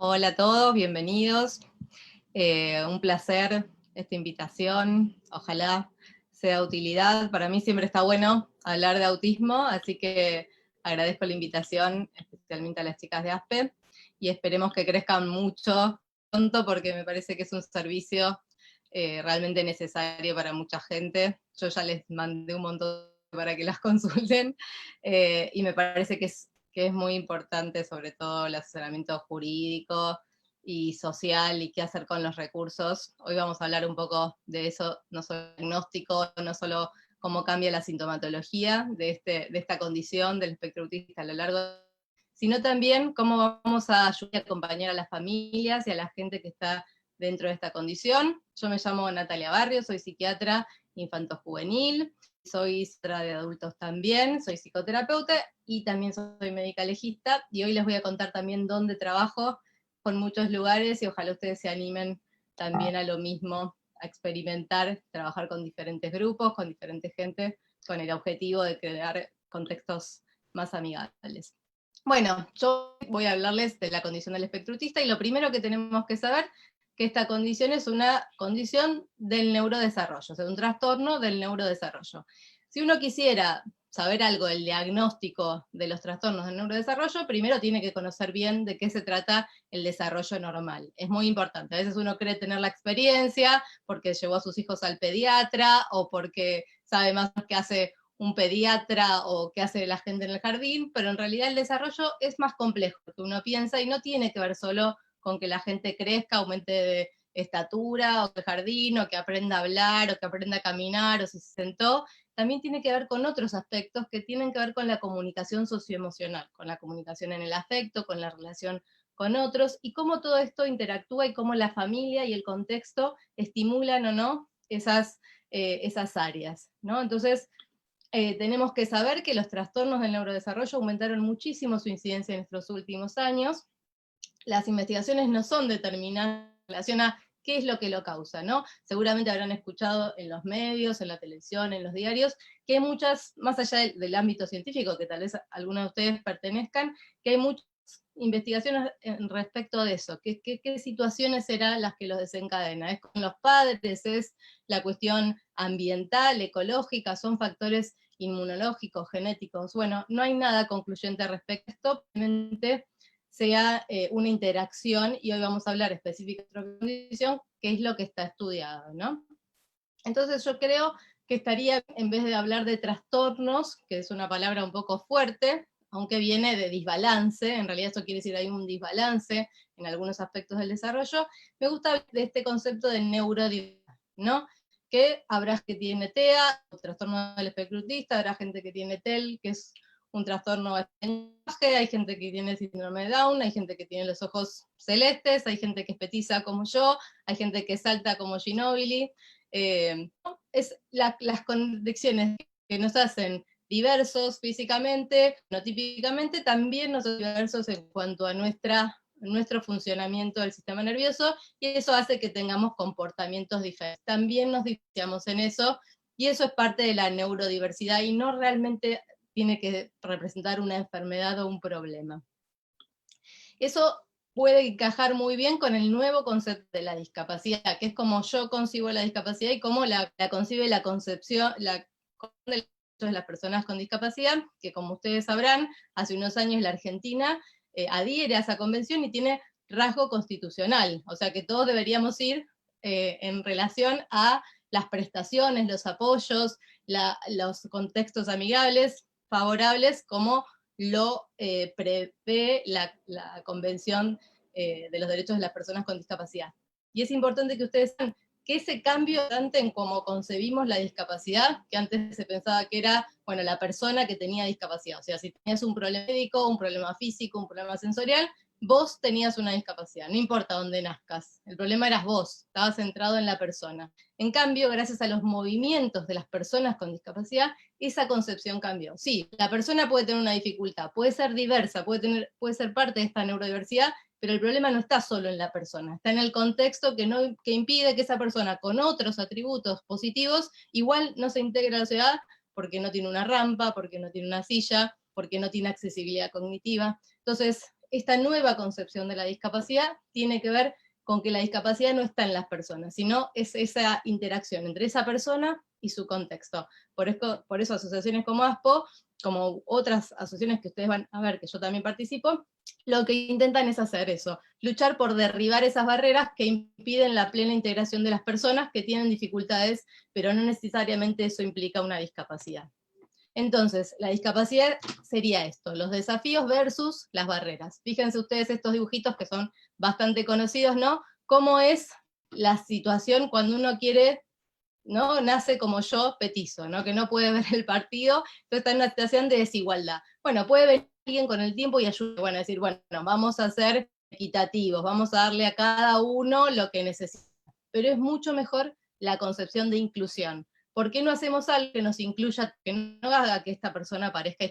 Hola a todos, bienvenidos. Un placer esta invitación. Ojalá sea de utilidad. Para mí siempre está bueno hablar de autismo, así que agradezco la invitación, especialmente a las chicas de ASPE, y esperemos que crezcan mucho pronto porque me parece que es un servicio realmente necesario para mucha gente. Yo ya les mandé un montón para que las consulten, y me parece que es muy importante, sobre todo el asesoramiento jurídico y social y qué hacer con los recursos. Hoy vamos a hablar un poco de eso, no solo diagnóstico, no solo cómo cambia la sintomatología de esta condición del espectro autista a lo largo, sino también cómo vamos a ayudar a acompañar a las familias y a la gente que está dentro de esta condición. Yo me llamo Natalia Barrios, soy psiquiatra infanto-juvenil, soy psiquiatra de adultos también, soy psicoterapeuta y también soy médica legista, y hoy les voy a contar también dónde trabajo, con muchos lugares, y ojalá ustedes se animen también a lo mismo, a experimentar, trabajar con diferentes grupos, con diferente gente, con el objetivo de crear contextos más amigables. Bueno, yo voy a hablarles de la condición del espectro autista, y lo primero que tenemos que saber que esta condición es una condición del neurodesarrollo, o sea, un trastorno del neurodesarrollo. Si uno quisiera saber algo del diagnóstico de los trastornos del neurodesarrollo, primero tiene que conocer bien de qué se trata el desarrollo normal. Es muy importante. A veces uno cree tener la experiencia porque llevó a sus hijos al pediatra o porque sabe más que hace un pediatra o qué hace la gente en el jardín, pero en realidad el desarrollo es más complejo que uno piensa y no tiene que ver solo con que la gente crezca, aumente de estatura, o de jardín, o que aprenda a hablar, o que aprenda a caminar, o si se sentó. También tiene que ver con otros aspectos que tienen que ver con la comunicación socioemocional, con la comunicación en el afecto, con la relación con otros, y cómo todo esto interactúa y cómo la familia y el contexto estimulan o no esas áreas, ¿no? Entonces, tenemos que saber que los trastornos del neurodesarrollo aumentaron muchísimo su incidencia en estos últimos años. Las investigaciones no son determinantes en relación a qué es lo que lo causa, ¿no? Seguramente habrán escuchado en los medios, en la televisión, en los diarios, que hay muchas, más allá del ámbito científico, que tal vez algunos de ustedes pertenezcan, que hay muchas investigaciones respecto de eso, qué situaciones serán las que los desencadenan. ¿Es con los padres? ¿Es la cuestión ambiental, ecológica? ¿Son factores inmunológicos, genéticos? Bueno, no hay nada concluyente al respecto, simplemente sea una interacción, y hoy vamos a hablar específicamente de otra condición, que es lo que está estudiado, ¿no? Entonces yo creo que estaría, en vez de hablar de trastornos, que es una palabra un poco fuerte, aunque viene de desbalance, en realidad eso quiere decir hay un desbalance en algunos aspectos del desarrollo, me gusta hablar de este concepto de neurodiversidad, ¿no? Que habrá gente que tiene TEA, o trastorno del espectro autista, habrá gente que tiene TEL, que es un trastorno de lenguaje, hay gente que tiene síndrome de Down, hay gente que tiene los ojos celestes, hay gente que es petiza como yo, hay gente que salta como Ginóbili. Es las condiciones que nos hacen diversos físicamente, no típicamente, también nos hacen diversos en cuanto a nuestro funcionamiento del sistema nervioso, y eso hace que tengamos comportamientos diferentes. También nos diferenciamos en eso, y eso es parte de la neurodiversidad, y no realmente tiene que representar una enfermedad o un problema. Eso puede encajar muy bien con el nuevo concepto de la discapacidad, que es como yo concibo la discapacidad y cómo la concibe la concepción, la de las personas con discapacidad, que como ustedes sabrán, hace unos años la Argentina adhiere a esa convención y tiene rasgo constitucional, o sea que todos deberíamos ir en relación a las prestaciones, los apoyos, los contextos amigables, favorables, como lo prevé la Convención de los Derechos de las Personas con Discapacidad. Y es importante que ustedes sepan que ese cambio tanto en cómo concebimos la discapacidad, que antes se pensaba que era, bueno, la persona que tenía discapacidad, o sea, si tenías un problema médico, un problema físico, un problema sensorial, vos tenías una discapacidad, no importa dónde nazcas, el problema eras vos, estabas centrado en la persona. En cambio, gracias a los movimientos de las personas con discapacidad, esa concepción cambió. Sí, la persona puede tener una dificultad, puede ser diversa, puede ser parte de esta neurodiversidad, pero el problema no está solo en la persona, está en el contexto que impide que esa persona con otros atributos positivos igual no se integre a la sociedad, porque no tiene una rampa, porque no tiene una silla, porque no tiene accesibilidad cognitiva. Entonces, esta nueva concepción de la discapacidad tiene que ver con que la discapacidad no está en las personas, sino es esa interacción entre esa persona y su contexto. Por eso asociaciones como ASPO, como otras asociaciones que ustedes van a ver que yo también participo, lo que intentan es hacer eso, luchar por derribar esas barreras que impiden la plena integración de las personas que tienen dificultades, pero no necesariamente eso implica una discapacidad. Entonces, la discapacidad sería esto, los desafíos versus las barreras. Fíjense ustedes estos dibujitos que son bastante conocidos, ¿no? Cómo es la situación cuando uno quiere, ¿no? Nace como yo, petizo, ¿no? Que no puede ver el partido, entonces está en una situación de desigualdad. Bueno, puede venir alguien con el tiempo y ayudar, bueno, decir, bueno, vamos a ser equitativos, vamos a darle a cada uno lo que necesita. Pero es mucho mejor la concepción de inclusión. ¿Por qué no hacemos algo que nos incluya, que no haga que esta persona parezca,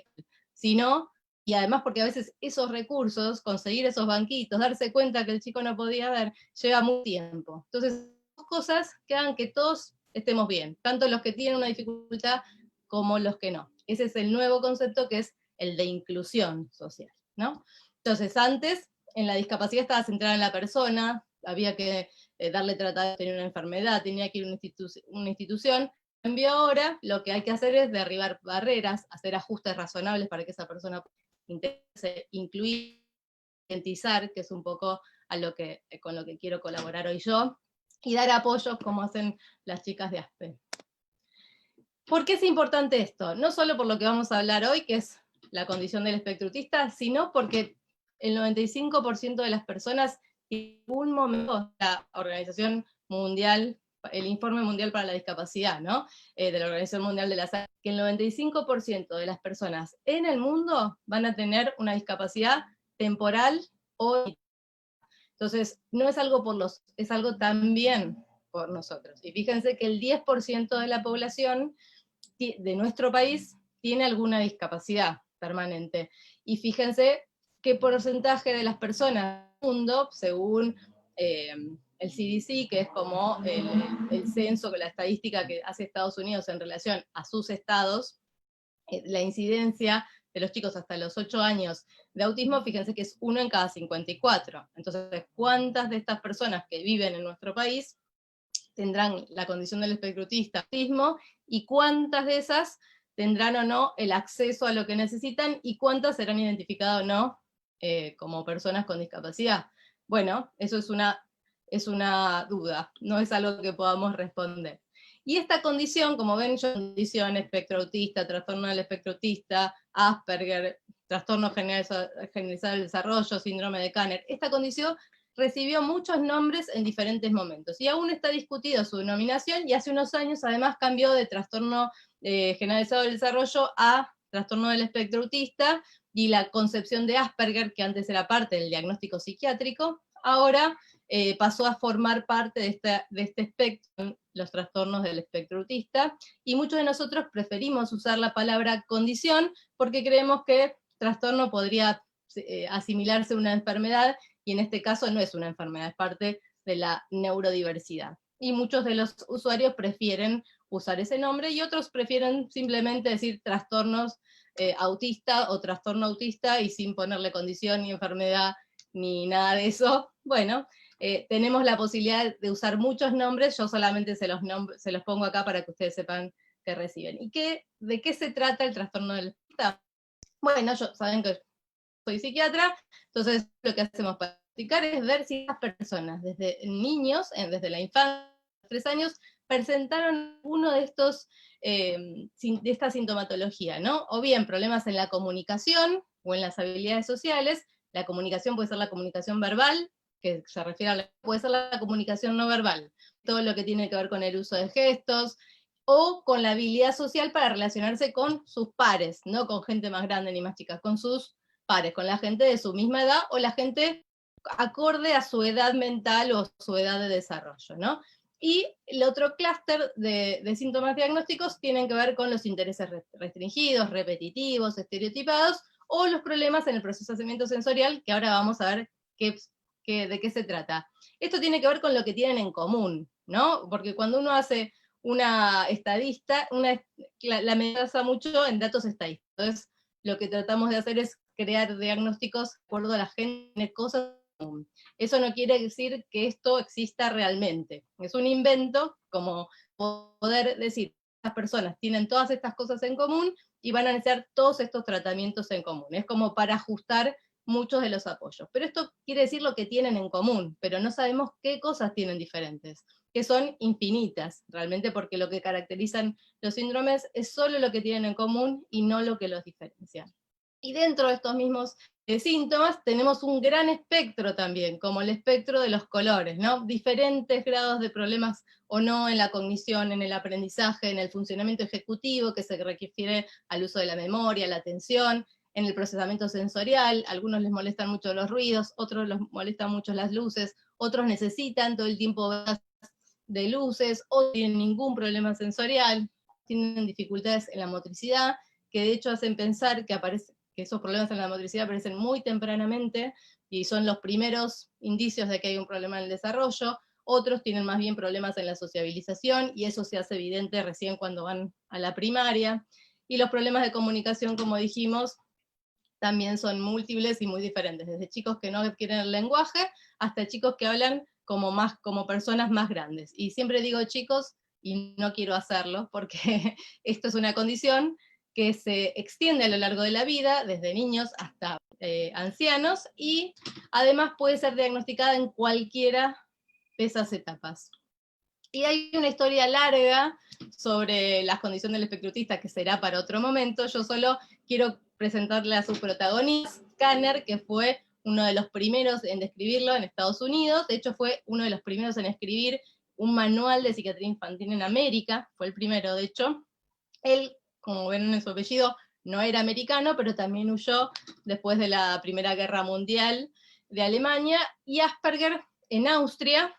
sino, y además porque a veces esos recursos, conseguir esos banquitos, darse cuenta que el chico no podía ver, lleva mucho tiempo. Entonces, cosas que hagan que todos estemos bien, tanto los que tienen una dificultad como los que no. Ese es el nuevo concepto que es el de inclusión social, ¿no? Entonces, antes, en la discapacidad estaba centrada en la persona, había que darle tratamiento, tenía una enfermedad, tenía que ir a una institución. En cambio ahora, lo que hay que hacer es derribar barreras, hacer ajustes razonables para que esa persona interese, incluir, concientizar, que es un poco con lo que quiero colaborar hoy yo, y dar apoyos como hacen las chicas de ASPE. ¿Por qué es importante esto? No solo por lo que vamos a hablar hoy, que es la condición del espectro autista, sino porque el 95% de las personas en algún momento, la Organización Mundial, el Informe Mundial para la Discapacidad, ¿no? De la Organización Mundial de la Salud, que el 95% de las personas en el mundo van a tener una discapacidad temporal o... Entonces, no es algo es algo también por nosotros. Y fíjense que el 10% de la población de nuestro país tiene alguna discapacidad permanente. Y fíjense qué porcentaje de las personas del mundo, según el CDC, que es como el censo, la estadística que hace Estados Unidos en relación a sus estados, la incidencia de los chicos hasta los 8 años de autismo, fíjense que es 1 en cada 54. Entonces, ¿cuántas de estas personas que viven en nuestro país tendrán la condición del espectro autista, autismo, y cuántas de esas tendrán o no el acceso a lo que necesitan, y cuántas serán identificadas o no como personas con discapacidad? Bueno, eso es una duda, no es algo que podamos responder. Y esta condición, como ven, yo condición espectro autista, trastorno del espectro autista, Asperger, trastorno generalizado del desarrollo, síndrome de Kanner, esta condición recibió muchos nombres en diferentes momentos, y aún está discutido su denominación, y hace unos años además cambió de trastorno generalizado del desarrollo a trastorno del espectro autista, y la concepción de Asperger, que antes era parte del diagnóstico psiquiátrico, ahora pasó a formar parte de este espectro, los trastornos del espectro autista, y muchos de nosotros preferimos usar la palabra condición porque creemos que trastorno podría asimilarse a una enfermedad, y en este caso no es una enfermedad, es parte de la neurodiversidad. Y muchos de los usuarios prefieren usar ese nombre, y otros prefieren simplemente decir trastornos autista o trastorno autista, y sin ponerle condición ni enfermedad ni nada de eso. Bueno, tenemos la posibilidad de usar muchos nombres, yo solamente se los pongo acá para que ustedes sepan que reciben. ¿Y de qué se trata el trastorno del autista? Bueno, saben que soy psiquiatra, entonces lo que hacemos para practicar es ver si las personas, desde niños, desde la infancia, 3 años, presentaron uno de esta sintomatología, ¿no? O bien problemas en la comunicación o en las habilidades sociales. La comunicación puede ser la comunicación verbal, que se refiere puede ser la comunicación no verbal, todo lo que tiene que ver con el uso de gestos, o con la habilidad social para relacionarse con sus pares, no con gente más grande ni más chica, con sus pares, con la gente de su misma edad o la gente acorde a su edad mental o su edad de desarrollo, ¿no? Y el otro clúster de síntomas diagnósticos tienen que ver con los intereses restringidos, repetitivos, estereotipados, o los problemas en el procesamiento sensorial, que ahora vamos a ver de qué se trata. Esto tiene que ver con lo que tienen en común, ¿no? Porque cuando uno hace una estadista, la me basa mucho en datos estadísticos. Entonces, lo que tratamos de hacer es crear diagnósticos de acuerdo a la gente, cosas común. Eso no quiere decir que esto exista realmente. Es un invento, como poder decir, las personas tienen todas estas cosas en común y van a necesitar todos estos tratamientos en común. Es como para ajustar muchos de los apoyos. Pero esto quiere decir lo que tienen en común, pero no sabemos qué cosas tienen diferentes, que son infinitas, realmente, porque lo que caracterizan los síndromes es solo lo que tienen en común y no lo que los diferencia. Y dentro de estos mismos síntomas tenemos un gran espectro también, como el espectro de los colores, ¿no? Diferentes grados de problemas o no en la cognición, en el aprendizaje, en el funcionamiento ejecutivo, que se refiere al uso de la memoria, la atención, en el procesamiento sensorial. Algunos les molestan mucho los ruidos, otros les molestan mucho las luces, otros necesitan todo el tiempo de luces, o tienen ningún problema sensorial, tienen dificultades en la motricidad, que de hecho hacen pensar que esos problemas en la motricidad aparecen muy tempranamente y son los primeros indicios de que hay un problema en el desarrollo. Otros tienen más bien problemas en la sociabilización y eso se hace evidente recién cuando van a la primaria. Y los problemas de comunicación, como dijimos, también son múltiples y muy diferentes, desde chicos que no adquieren el lenguaje hasta chicos que hablan como personas más grandes. Y siempre digo chicos, y no quiero hacerlo, porque esto es una condición que se extiende a lo largo de la vida, desde niños hasta ancianos, y además puede ser diagnosticada en cualquiera de esas etapas. Y hay una historia larga sobre las condiciones del espectro autista que será para otro momento. Yo solo quiero presentarle a su protagonista, Kanner, que fue uno de los primeros en describirlo en Estados Unidos. De hecho, fue uno de los primeros en escribir un manual de psiquiatría infantil en América. Fue el primero, de hecho. Él, como ven en su apellido, no era americano, pero también huyó después de la Primera Guerra Mundial de Alemania. Y Asperger, en Austria,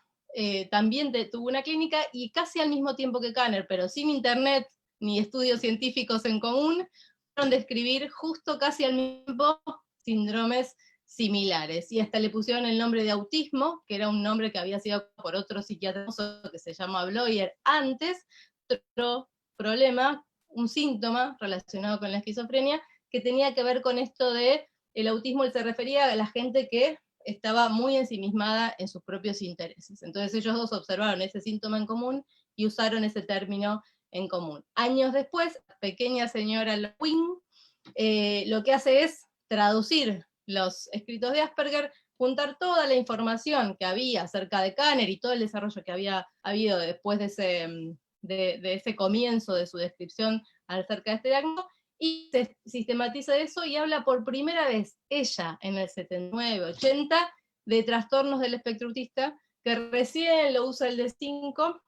también tuvo una clínica, y casi al mismo tiempo que Kanner, pero sin internet ni estudios científicos en común, fueron describir justo casi al mismo tiempo síndromes similares, y hasta le pusieron el nombre de autismo, que era un nombre que había sido por otro psiquiatra que se llama Bloyer antes, otro problema, un síntoma relacionado con la esquizofrenia, que tenía que ver con esto de el autismo. Él se refería a la gente que estaba muy ensimismada en sus propios intereses. Entonces ellos dos observaron ese síntoma en común y usaron ese término en común. Años después, la pequeña señora Lewin lo que hace es traducir los escritos de Asperger, juntar toda la información que había acerca de Kanner y todo el desarrollo que había habido después de ese comienzo de su descripción acerca de este diagnóstico, y se sistematiza eso y habla por primera vez ella en el 79-80 de trastornos del espectro autista, que recién lo usa el D5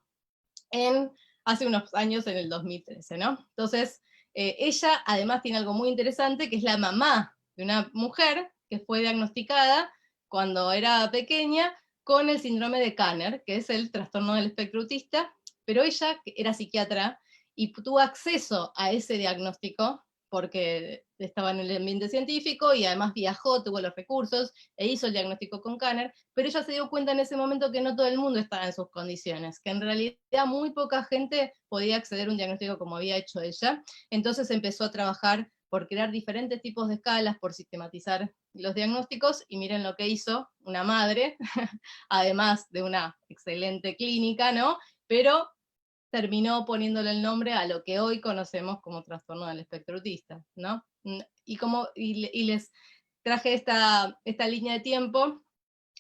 hace unos años, en el 2013, ¿no? Entonces, ella además tiene algo muy interesante, que es la mamá de una mujer que fue diagnosticada cuando era pequeña con el síndrome de Kanner, que es el trastorno del espectro autista, pero ella era psiquiatra y tuvo acceso a ese diagnóstico porque estaba en el ambiente científico y además viajó, tuvo los recursos e hizo el diagnóstico con Kanner, pero ella se dio cuenta en ese momento que no todo el mundo estaba en sus condiciones, que en realidad muy poca gente podía acceder a un diagnóstico como había hecho ella. Entonces empezó a trabajar por crear diferentes tipos de escalas, por sistematizar los diagnósticos, y miren lo que hizo una madre, además de una excelente clínica, ¿no? Pero terminó poniéndole el nombre a lo que hoy conocemos como trastorno del espectro autista, ¿no? Y les traje esta línea de tiempo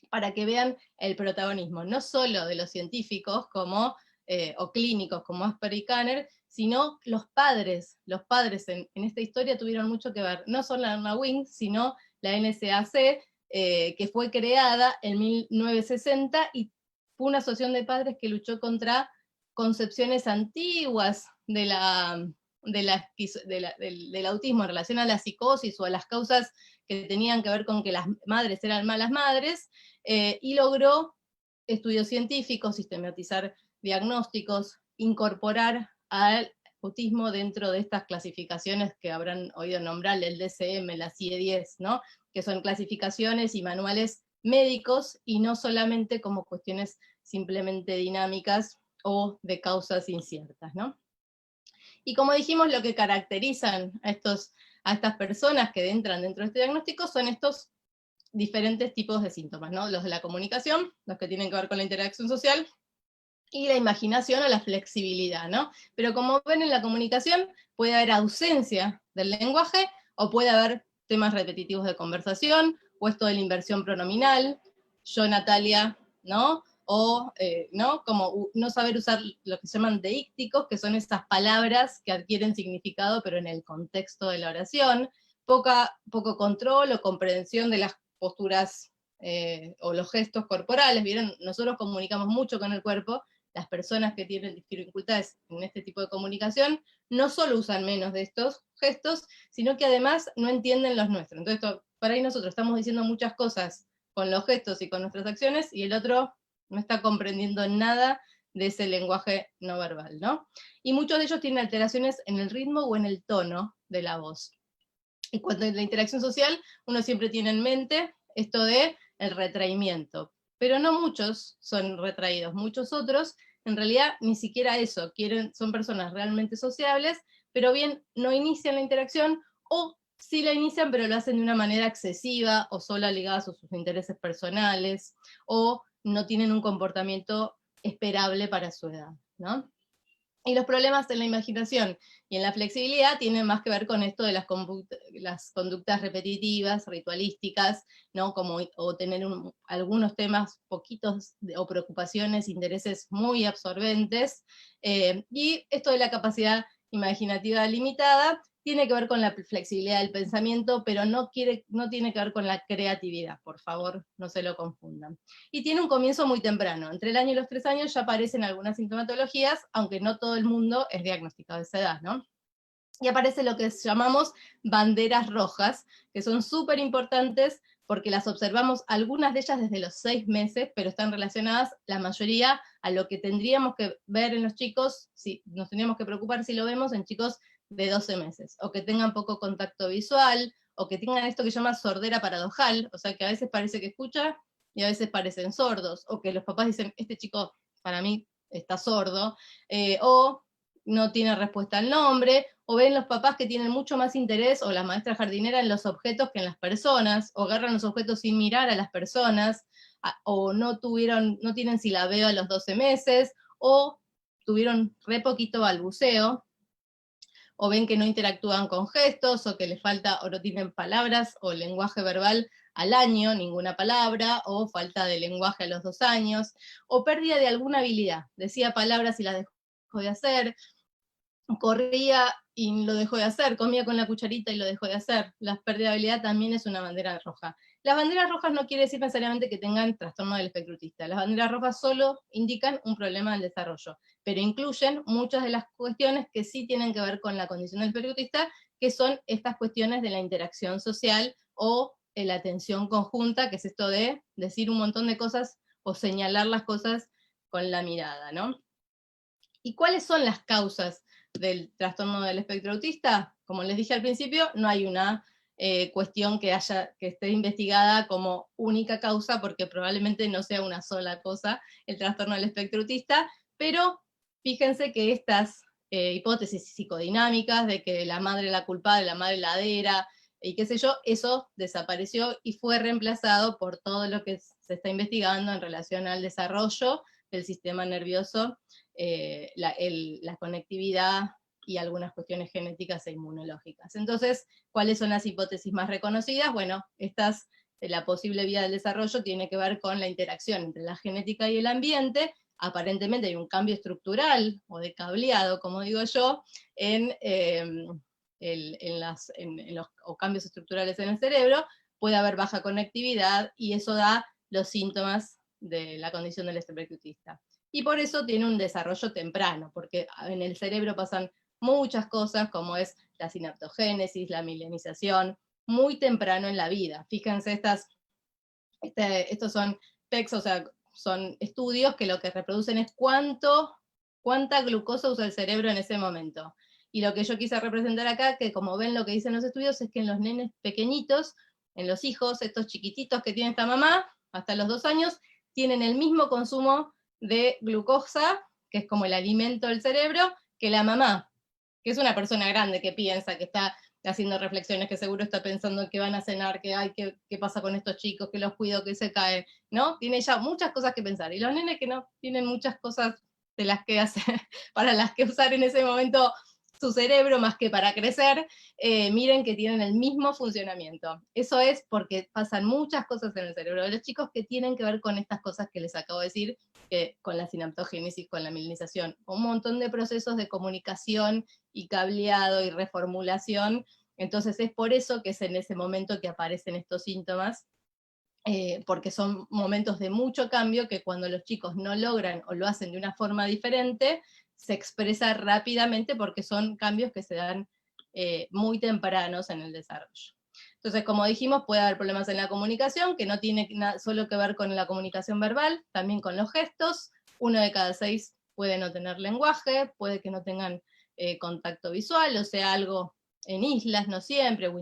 para que vean el protagonismo, no solo de los científicos o clínicos como Asperger y Kanner, sino los padres. Los padres en esta historia tuvieron mucho que ver, no solo la WING, sino la NSAC, que fue creada en 1960 y fue una asociación de padres que luchó contra concepciones antiguas del autismo en relación a la psicosis o a las causas que tenían que ver con que las madres eran malas madres, y logró estudios científicos, sistematizar diagnósticos, incorporar al autismo dentro de estas clasificaciones que habrán oído nombrar, el DSM, la CIE-10, ¿no? Que son clasificaciones y manuales médicos y no solamente como cuestiones simplemente dinámicas o de causas inciertas, ¿no? Y como dijimos, lo que caracterizan a a estas personas que entran dentro de este diagnóstico son estos diferentes tipos de síntomas, ¿no? Los de la comunicación, los que tienen que ver con la interacción social, y la imaginación o la flexibilidad, ¿no? Pero como ven, en la comunicación puede haber ausencia del lenguaje, o puede haber temas repetitivos de conversación, o esto de la inversión pronominal, yo, Natalia, ¿no? O, ¿no? Como no saber usar lo que se llaman deícticos, que son esas palabras que adquieren significado, pero en el contexto de la oración, poco control o comprensión de las posturas o los gestos corporales. ¿Vieron? Nosotros comunicamos mucho con el cuerpo. Las personas que tienen dificultades en este tipo de comunicación no solo usan menos de estos gestos, sino que además no entienden los nuestros. Entonces, para ahí nosotros estamos diciendo muchas cosas con los gestos y con nuestras acciones, y el otro no está comprendiendo nada de ese lenguaje no verbal, ¿no? Y muchos de ellos tienen alteraciones en el ritmo o en el tono de la voz. Y cuando en la interacción social, uno siempre tiene en mente esto de el retraimiento, pero no muchos son retraídos, muchos otros en realidad ni siquiera eso, son personas realmente sociables, pero bien no inician la interacción, o sí la inician pero lo hacen de una manera excesiva, o solo ligadas a sus intereses personales, o no tienen un comportamiento esperable para su edad, ¿no? Y los problemas en la imaginación y en la flexibilidad tienen más que ver con esto de las conductas repetitivas, ritualísticas, ¿no? Como, o tener algunos temas poquitos o preocupaciones, intereses muy absorbentes, y esto de la capacidad imaginativa limitada tiene que ver con la flexibilidad del pensamiento, pero no tiene que ver con la creatividad, por favor, no se lo confundan. Y tiene un comienzo muy temprano, entre el año y los 3 años ya aparecen algunas sintomatologías, aunque no todo el mundo es diagnosticado de esa edad, ¿no? Y aparece lo que llamamos banderas rojas, que son súper importantes porque las observamos, algunas de ellas desde los 6 meses, pero están relacionadas, la mayoría, a lo que tendríamos que ver en los chicos, si nos tendríamos que preocupar si lo vemos en chicos de 12 meses, o que tengan poco contacto visual, o que tengan esto que se llama sordera paradojal, o sea que a veces parece que escucha, y a veces parecen sordos, o que los papás dicen, este chico para mí está sordo, o no tiene respuesta al nombre, o ven los papás que tienen mucho más interés, o la maestra jardinera, en los objetos que en las personas, o agarran los objetos sin mirar a las personas, o no tienen silabeo a los 12 meses, o tuvieron re poquito balbuceo, o ven que no interactúan con gestos, o que les falta, o no tienen palabras, o lenguaje verbal al año, ninguna palabra, o falta de lenguaje a los 2 años, o pérdida de alguna habilidad, decía palabras y las dejó de hacer, corría y lo dejó de hacer, comía con la cucharita y lo dejó de hacer. La pérdida de habilidad también es una bandera roja. Las banderas rojas no quiere decir necesariamente que tengan trastorno del espectro autista. Las banderas rojas solo indican un problema del desarrollo, pero incluyen muchas de las cuestiones que sí tienen que ver con la condición del espectro autista, que son estas cuestiones de la interacción social o la atención conjunta, que es esto de decir un montón de cosas o señalar las cosas con la mirada, ¿no? ¿Y cuáles son las causas del trastorno del espectro autista? Como les dije al principio, no hay una cuestión que esté investigada como única causa, porque probablemente no sea una sola cosa el trastorno del espectro autista, pero fíjense que estas hipótesis psicodinámicas de que la madre la culpable, la madre ladera, y qué sé yo, eso desapareció y fue reemplazado por todo lo que se está investigando en relación al desarrollo del sistema nervioso, la conectividad y algunas cuestiones genéticas e inmunológicas. Entonces, ¿cuáles son las hipótesis más reconocidas? Bueno, la posible vía del desarrollo tiene que ver con la interacción entre la genética y el ambiente. Aparentemente hay un cambio estructural, o de cableado, como digo yo, o cambios estructurales en el cerebro, puede haber baja conectividad, y eso da los síntomas de la condición del espectro autista. Y por eso tiene un desarrollo temprano, porque en el cerebro pasan muchas cosas, como es la sinaptogénesis, la milenización, muy temprano en la vida. Fíjense, estos son PECs, o sea, son estudios que lo que reproducen es cuánta glucosa usa el cerebro en ese momento. Y lo que yo quise representar acá, que como ven lo que dicen los estudios, es que en los nenes pequeñitos, en los hijos, estos chiquititos que tiene esta mamá, hasta los 2 años, tienen el mismo consumo de glucosa, que es como el alimento del cerebro, que la mamá, que es una persona grande que piensa, que está haciendo reflexiones, que seguro está pensando que van a cenar, que ay, qué pasa con estos chicos, que los cuido, que se caen, ¿no? Tiene ya muchas cosas que pensar. Y los nenes que no tienen muchas cosas de las que hacer, para las que usar en ese momento su cerebro más que para crecer, miren que tienen el mismo funcionamiento. Eso es porque pasan muchas cosas en el cerebro de los chicos que tienen que ver con estas cosas que les acabo de decir, con la sinaptogénesis, con la mielinización, un montón de procesos de comunicación y cableado y reformulación. Entonces es por eso que es en ese momento que aparecen estos síntomas, porque son momentos de mucho cambio que cuando los chicos no logran o lo hacen de una forma diferente, se expresa rápidamente porque son cambios que se dan muy tempranos en el desarrollo. Entonces, como dijimos, puede haber problemas en la comunicación, que no tiene solo que ver con la comunicación verbal, también con los gestos. 1 de cada 6 puede no tener lenguaje, puede que no tengan contacto visual, o sea, algo en islas, no siempre, o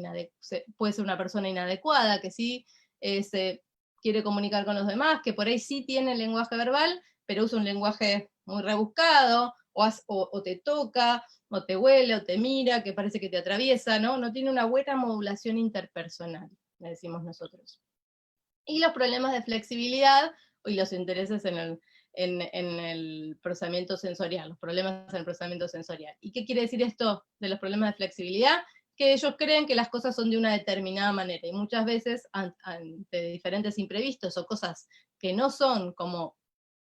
puede ser una persona inadecuada, que sí se quiere comunicar con los demás, que por ahí sí tiene lenguaje verbal, pero usa un lenguaje muy rebuscado, o te toca, o te huele, o te mira, que parece que te atraviesa, ¿no? No tiene una buena modulación interpersonal, le decimos nosotros. Y los problemas de flexibilidad y los intereses en el procesamiento sensorial, los problemas en el procesamiento sensorial. ¿Y qué quiere decir esto de los problemas de flexibilidad? Que ellos creen que las cosas son de una determinada manera, y muchas veces ante diferentes imprevistos o cosas que no son como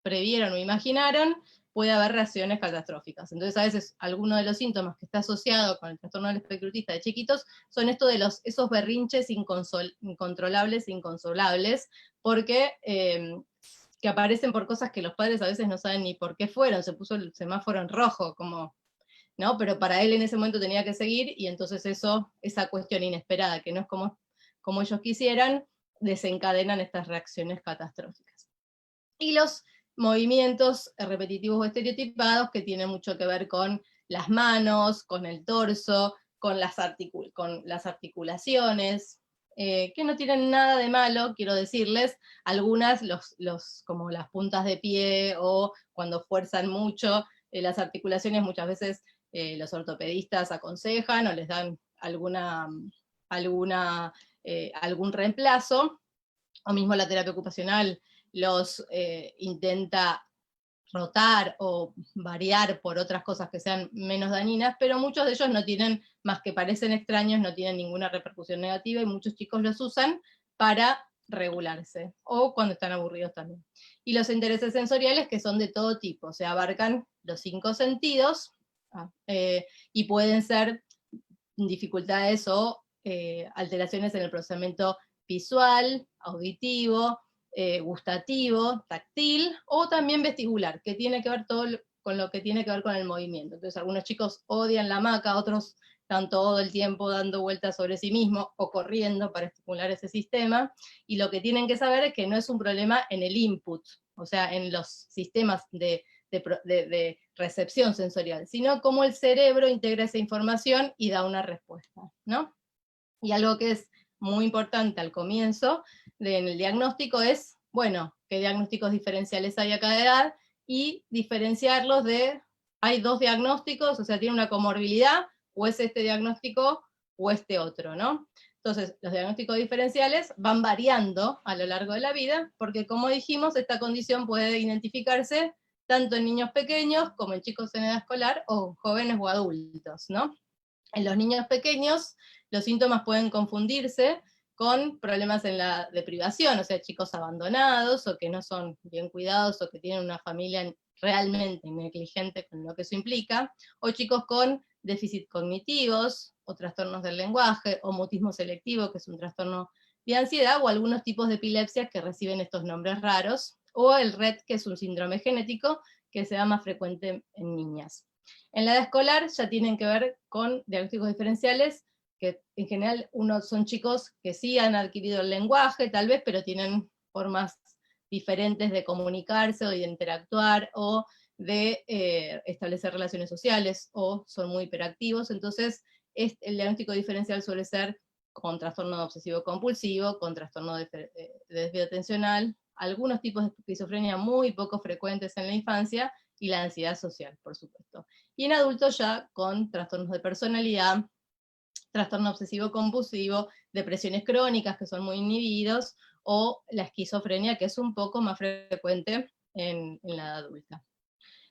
previeron o imaginaron, puede haber reacciones catastróficas. Entonces, a veces, alguno de los síntomas que está asociado con el trastorno del espectro autista de chiquitos son esto de esos berrinches incontrolables e inconsolables, porque que aparecen por cosas que los padres a veces no saben ni por qué fueron, se puso el semáforo en rojo, como, ¿no? Pero para él en ese momento tenía que seguir, y entonces esa cuestión inesperada, que no es como ellos quisieran, desencadenan estas reacciones catastróficas. Y los movimientos repetitivos o estereotipados, que tienen mucho que ver con las manos, con el torso, con las articulaciones, que no tienen nada de malo, quiero decirles. Algunas, como las puntas de pie, o cuando fuerzan mucho las articulaciones, muchas veces los ortopedistas aconsejan o les dan algún reemplazo, o mismo la terapia ocupacional los intenta rotar o variar por otras cosas que sean menos dañinas, pero muchos de ellos no tienen, más que parecen extraños, no tienen ninguna repercusión negativa, y muchos chicos los usan para regularse, o cuando están aburridos también. Y los intereses sensoriales, que son de todo tipo, o sea, abarcan los 5 sentidos, y pueden ser dificultades o alteraciones en el procesamiento visual, auditivo, gustativo, táctil, o también vestibular, que tiene que ver todo con lo que tiene que ver con el movimiento. Entonces, algunos chicos odian la hamaca, otros están todo el tiempo dando vueltas sobre sí mismos o corriendo para estimular ese sistema, y lo que tienen que saber es que no es un problema en el input, o sea, en los sistemas de recepción sensorial, sino cómo el cerebro integra esa información y da una respuesta, ¿no? Y algo que es muy importante al comienzo en el diagnóstico es, bueno, qué diagnósticos diferenciales hay a cada edad, y diferenciarlos hay 2 diagnósticos, o sea, tiene una comorbilidad, o es este diagnóstico o este otro, ¿no? Entonces, los diagnósticos diferenciales van variando a lo largo de la vida, porque como dijimos, esta condición puede identificarse tanto en niños pequeños como en chicos en edad escolar, o jóvenes o adultos, ¿no? En los niños pequeños, los síntomas pueden confundirse con problemas en la deprivación, o sea, chicos abandonados, o que no son bien cuidados, o que tienen una familia realmente negligente con lo que eso implica, o chicos con déficit cognitivos, o trastornos del lenguaje, o mutismo selectivo, que es un trastorno de ansiedad, o algunos tipos de epilepsias que reciben estos nombres raros, o el RET, que es un síndrome genético que se da más frecuente en niñas. En la edad escolar ya tienen que ver con diagnósticos diferenciales, que en general son chicos que sí han adquirido el lenguaje, tal vez, pero tienen formas diferentes de comunicarse o de interactuar, o de establecer relaciones sociales, o son muy hiperactivos. Entonces, el diagnóstico diferencial suele ser con trastorno obsesivo compulsivo, con trastorno de desvío atencional, algunos tipos de esquizofrenia muy poco frecuentes en la infancia, y la ansiedad social, por supuesto. Y en adultos ya con trastornos de personalidad, trastorno obsesivo compulsivo, depresiones crónicas que son muy inhibidos, o la esquizofrenia, que es un poco más frecuente en la edad adulta.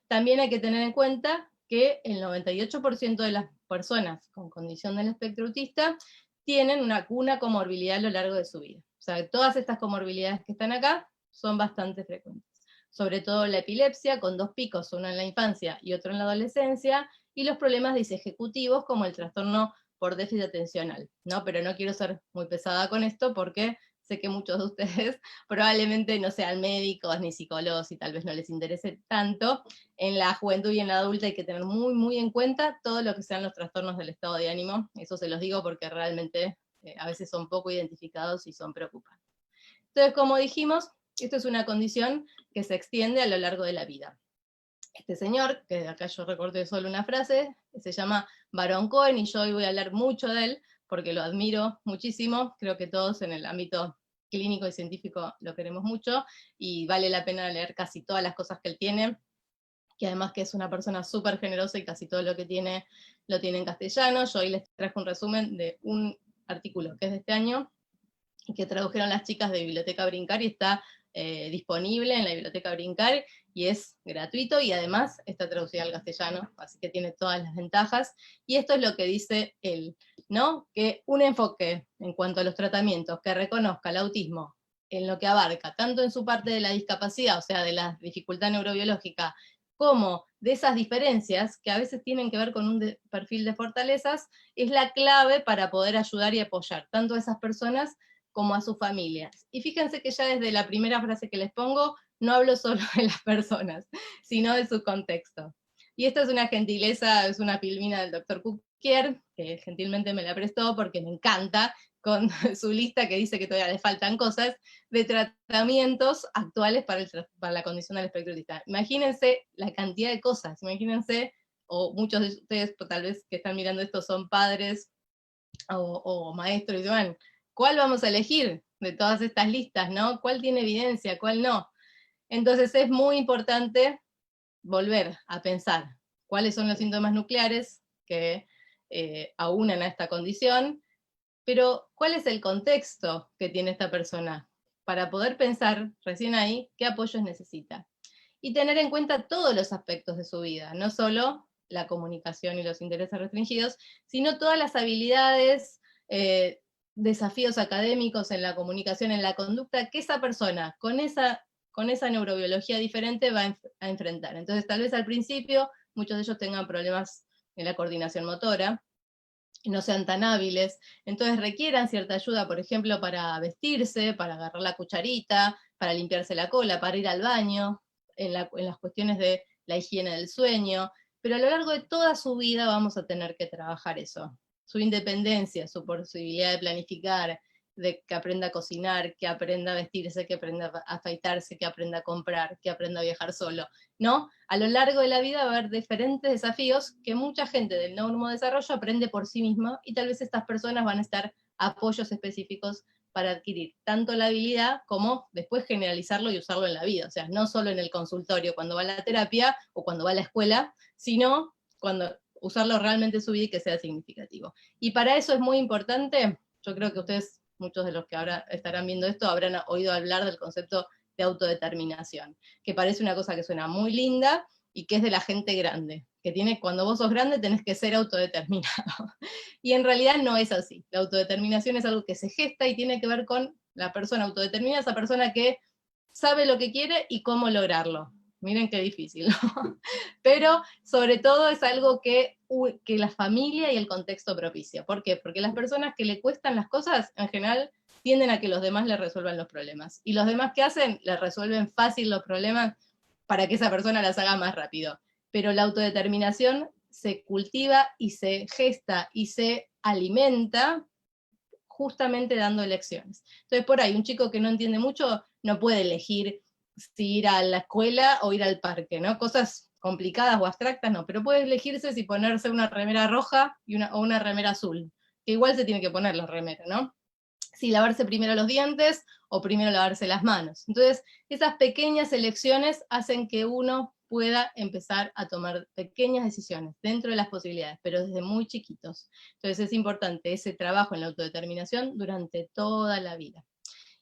También hay que tener en cuenta que el 98% de las personas con condición del espectro autista tienen una comorbilidad a lo largo de su vida. O sea, todas estas comorbilidades que están acá son bastante frecuentes. Sobre todo la epilepsia, con 2 picos, uno en la infancia y otro en la adolescencia, y los problemas disejecutivos como el trastorno por déficit atencional, ¿no? Pero no quiero ser muy pesada con esto porque sé que muchos de ustedes probablemente no sean médicos ni psicólogos y tal vez no les interese tanto. En la juventud y en la adulta hay que tener muy, muy en cuenta todo lo que sean los trastornos del estado de ánimo. Eso se los digo porque realmente a veces son poco identificados y son preocupantes. Entonces, como dijimos, esto es una condición que se extiende a lo largo de la vida. Este señor, que acá yo recorté solo una frase, se llama Baron Cohen, y yo hoy voy a hablar mucho de él, porque lo admiro muchísimo, creo que todos en el ámbito clínico y científico lo queremos mucho, y vale la pena leer casi todas las cosas que él tiene, que además que es una persona súper generosa y casi todo lo que tiene lo tiene en castellano. Yo hoy les traje un resumen de un artículo que es de este año, y que tradujeron las chicas de Biblioteca Brincar, y está disponible en la Biblioteca Brincar, y es gratuito, y además está traducida al castellano, así que tiene todas las ventajas. Y esto es lo que dice él, ¿no? Que un enfoque en cuanto a los tratamientos que reconozca el autismo en lo que abarca, tanto en su parte de la discapacidad, o sea, de la dificultad neurobiológica, como de esas diferencias que a veces tienen que ver con un perfil de fortalezas, es la clave para poder ayudar y apoyar tanto a esas personas como a sus familias. Y fíjense que ya desde la primera frase que les pongo, no hablo solo de las personas, sino de su contexto. Y esta es una gentileza, es una filmina del doctor Cuquier, que gentilmente me la prestó porque me encanta, con su lista que dice que todavía le faltan cosas, de tratamientos actuales para la condición del espectro autista. Imagínense la cantidad de cosas, imagínense, o muchos de ustedes tal vez que están mirando esto son padres o maestros, y dicen, bueno, ¿cuál vamos a elegir de todas estas listas, no? ¿Cuál tiene evidencia, cuál no? Entonces es muy importante volver a pensar cuáles son los síntomas nucleares que aunan a esta condición, pero ¿cuál es el contexto que tiene esta persona? Para poder pensar recién ahí qué apoyos necesita. Y tener en cuenta todos los aspectos de su vida, no solo la comunicación y los intereses restringidos, sino todas las habilidades, desafíos académicos en la comunicación, en la conducta, que esa persona con esa neurobiología diferente va a enfrentar. Entonces, tal vez al principio muchos de ellos tengan problemas en la coordinación motora, no sean tan hábiles, entonces requieran cierta ayuda, por ejemplo, para vestirse, para agarrar la cucharita, para limpiarse la cola, para ir al baño, en las cuestiones de la higiene del sueño, pero a lo largo de toda su vida vamos a tener que trabajar eso. Su independencia, su posibilidad de planificar, de que aprenda a cocinar, que aprenda a vestirse, que aprenda a afeitarse, que aprenda a comprar, que aprenda a viajar solo, ¿no? A lo largo de la vida va a haber diferentes desafíos que mucha gente del neurodesarrollo aprende por sí misma, y tal vez estas personas van a estar apoyos específicos para adquirir tanto la habilidad como después generalizarlo y usarlo en la vida. O sea, no solo en el consultorio cuando va a la terapia o cuando va a la escuela, sino cuando usarlo realmente en su vida y que sea significativo. Y para eso es muy importante, yo creo que ustedes, muchos de los que ahora estarán viendo esto, habrán oído hablar del concepto de autodeterminación, que parece una cosa que suena muy linda y que es de la gente grande, que cuando vos sos grande tenés que ser autodeterminado. Y en realidad no es así. La autodeterminación es algo que se gesta y tiene que ver con la persona autodeterminada, esa persona que sabe lo que quiere y cómo lograrlo. Miren qué difícil, ¿no? Pero sobre todo es algo que la familia y el contexto propicia. ¿Por qué? Porque las personas que le cuestan las cosas, en general, tienden a que los demás le resuelvan los problemas. Y los demás que hacen, le resuelven fácil los problemas para que esa persona las haga más rápido. Pero la autodeterminación se cultiva y se gesta y se alimenta justamente dando elecciones. Entonces, por ahí, un chico que no entiende mucho no puede elegir si ir a la escuela o ir al parque, ¿no? Cosas complicadas o abstractas no, pero puede elegirse si ponerse una remera roja o una remera azul, que igual se tiene que poner la remera, ¿no? Si lavarse primero los dientes o primero lavarse las manos. Entonces, esas pequeñas elecciones hacen que uno pueda empezar a tomar pequeñas decisiones dentro de las posibilidades, pero desde muy chiquitos. Entonces es importante ese trabajo en la autodeterminación durante toda la vida.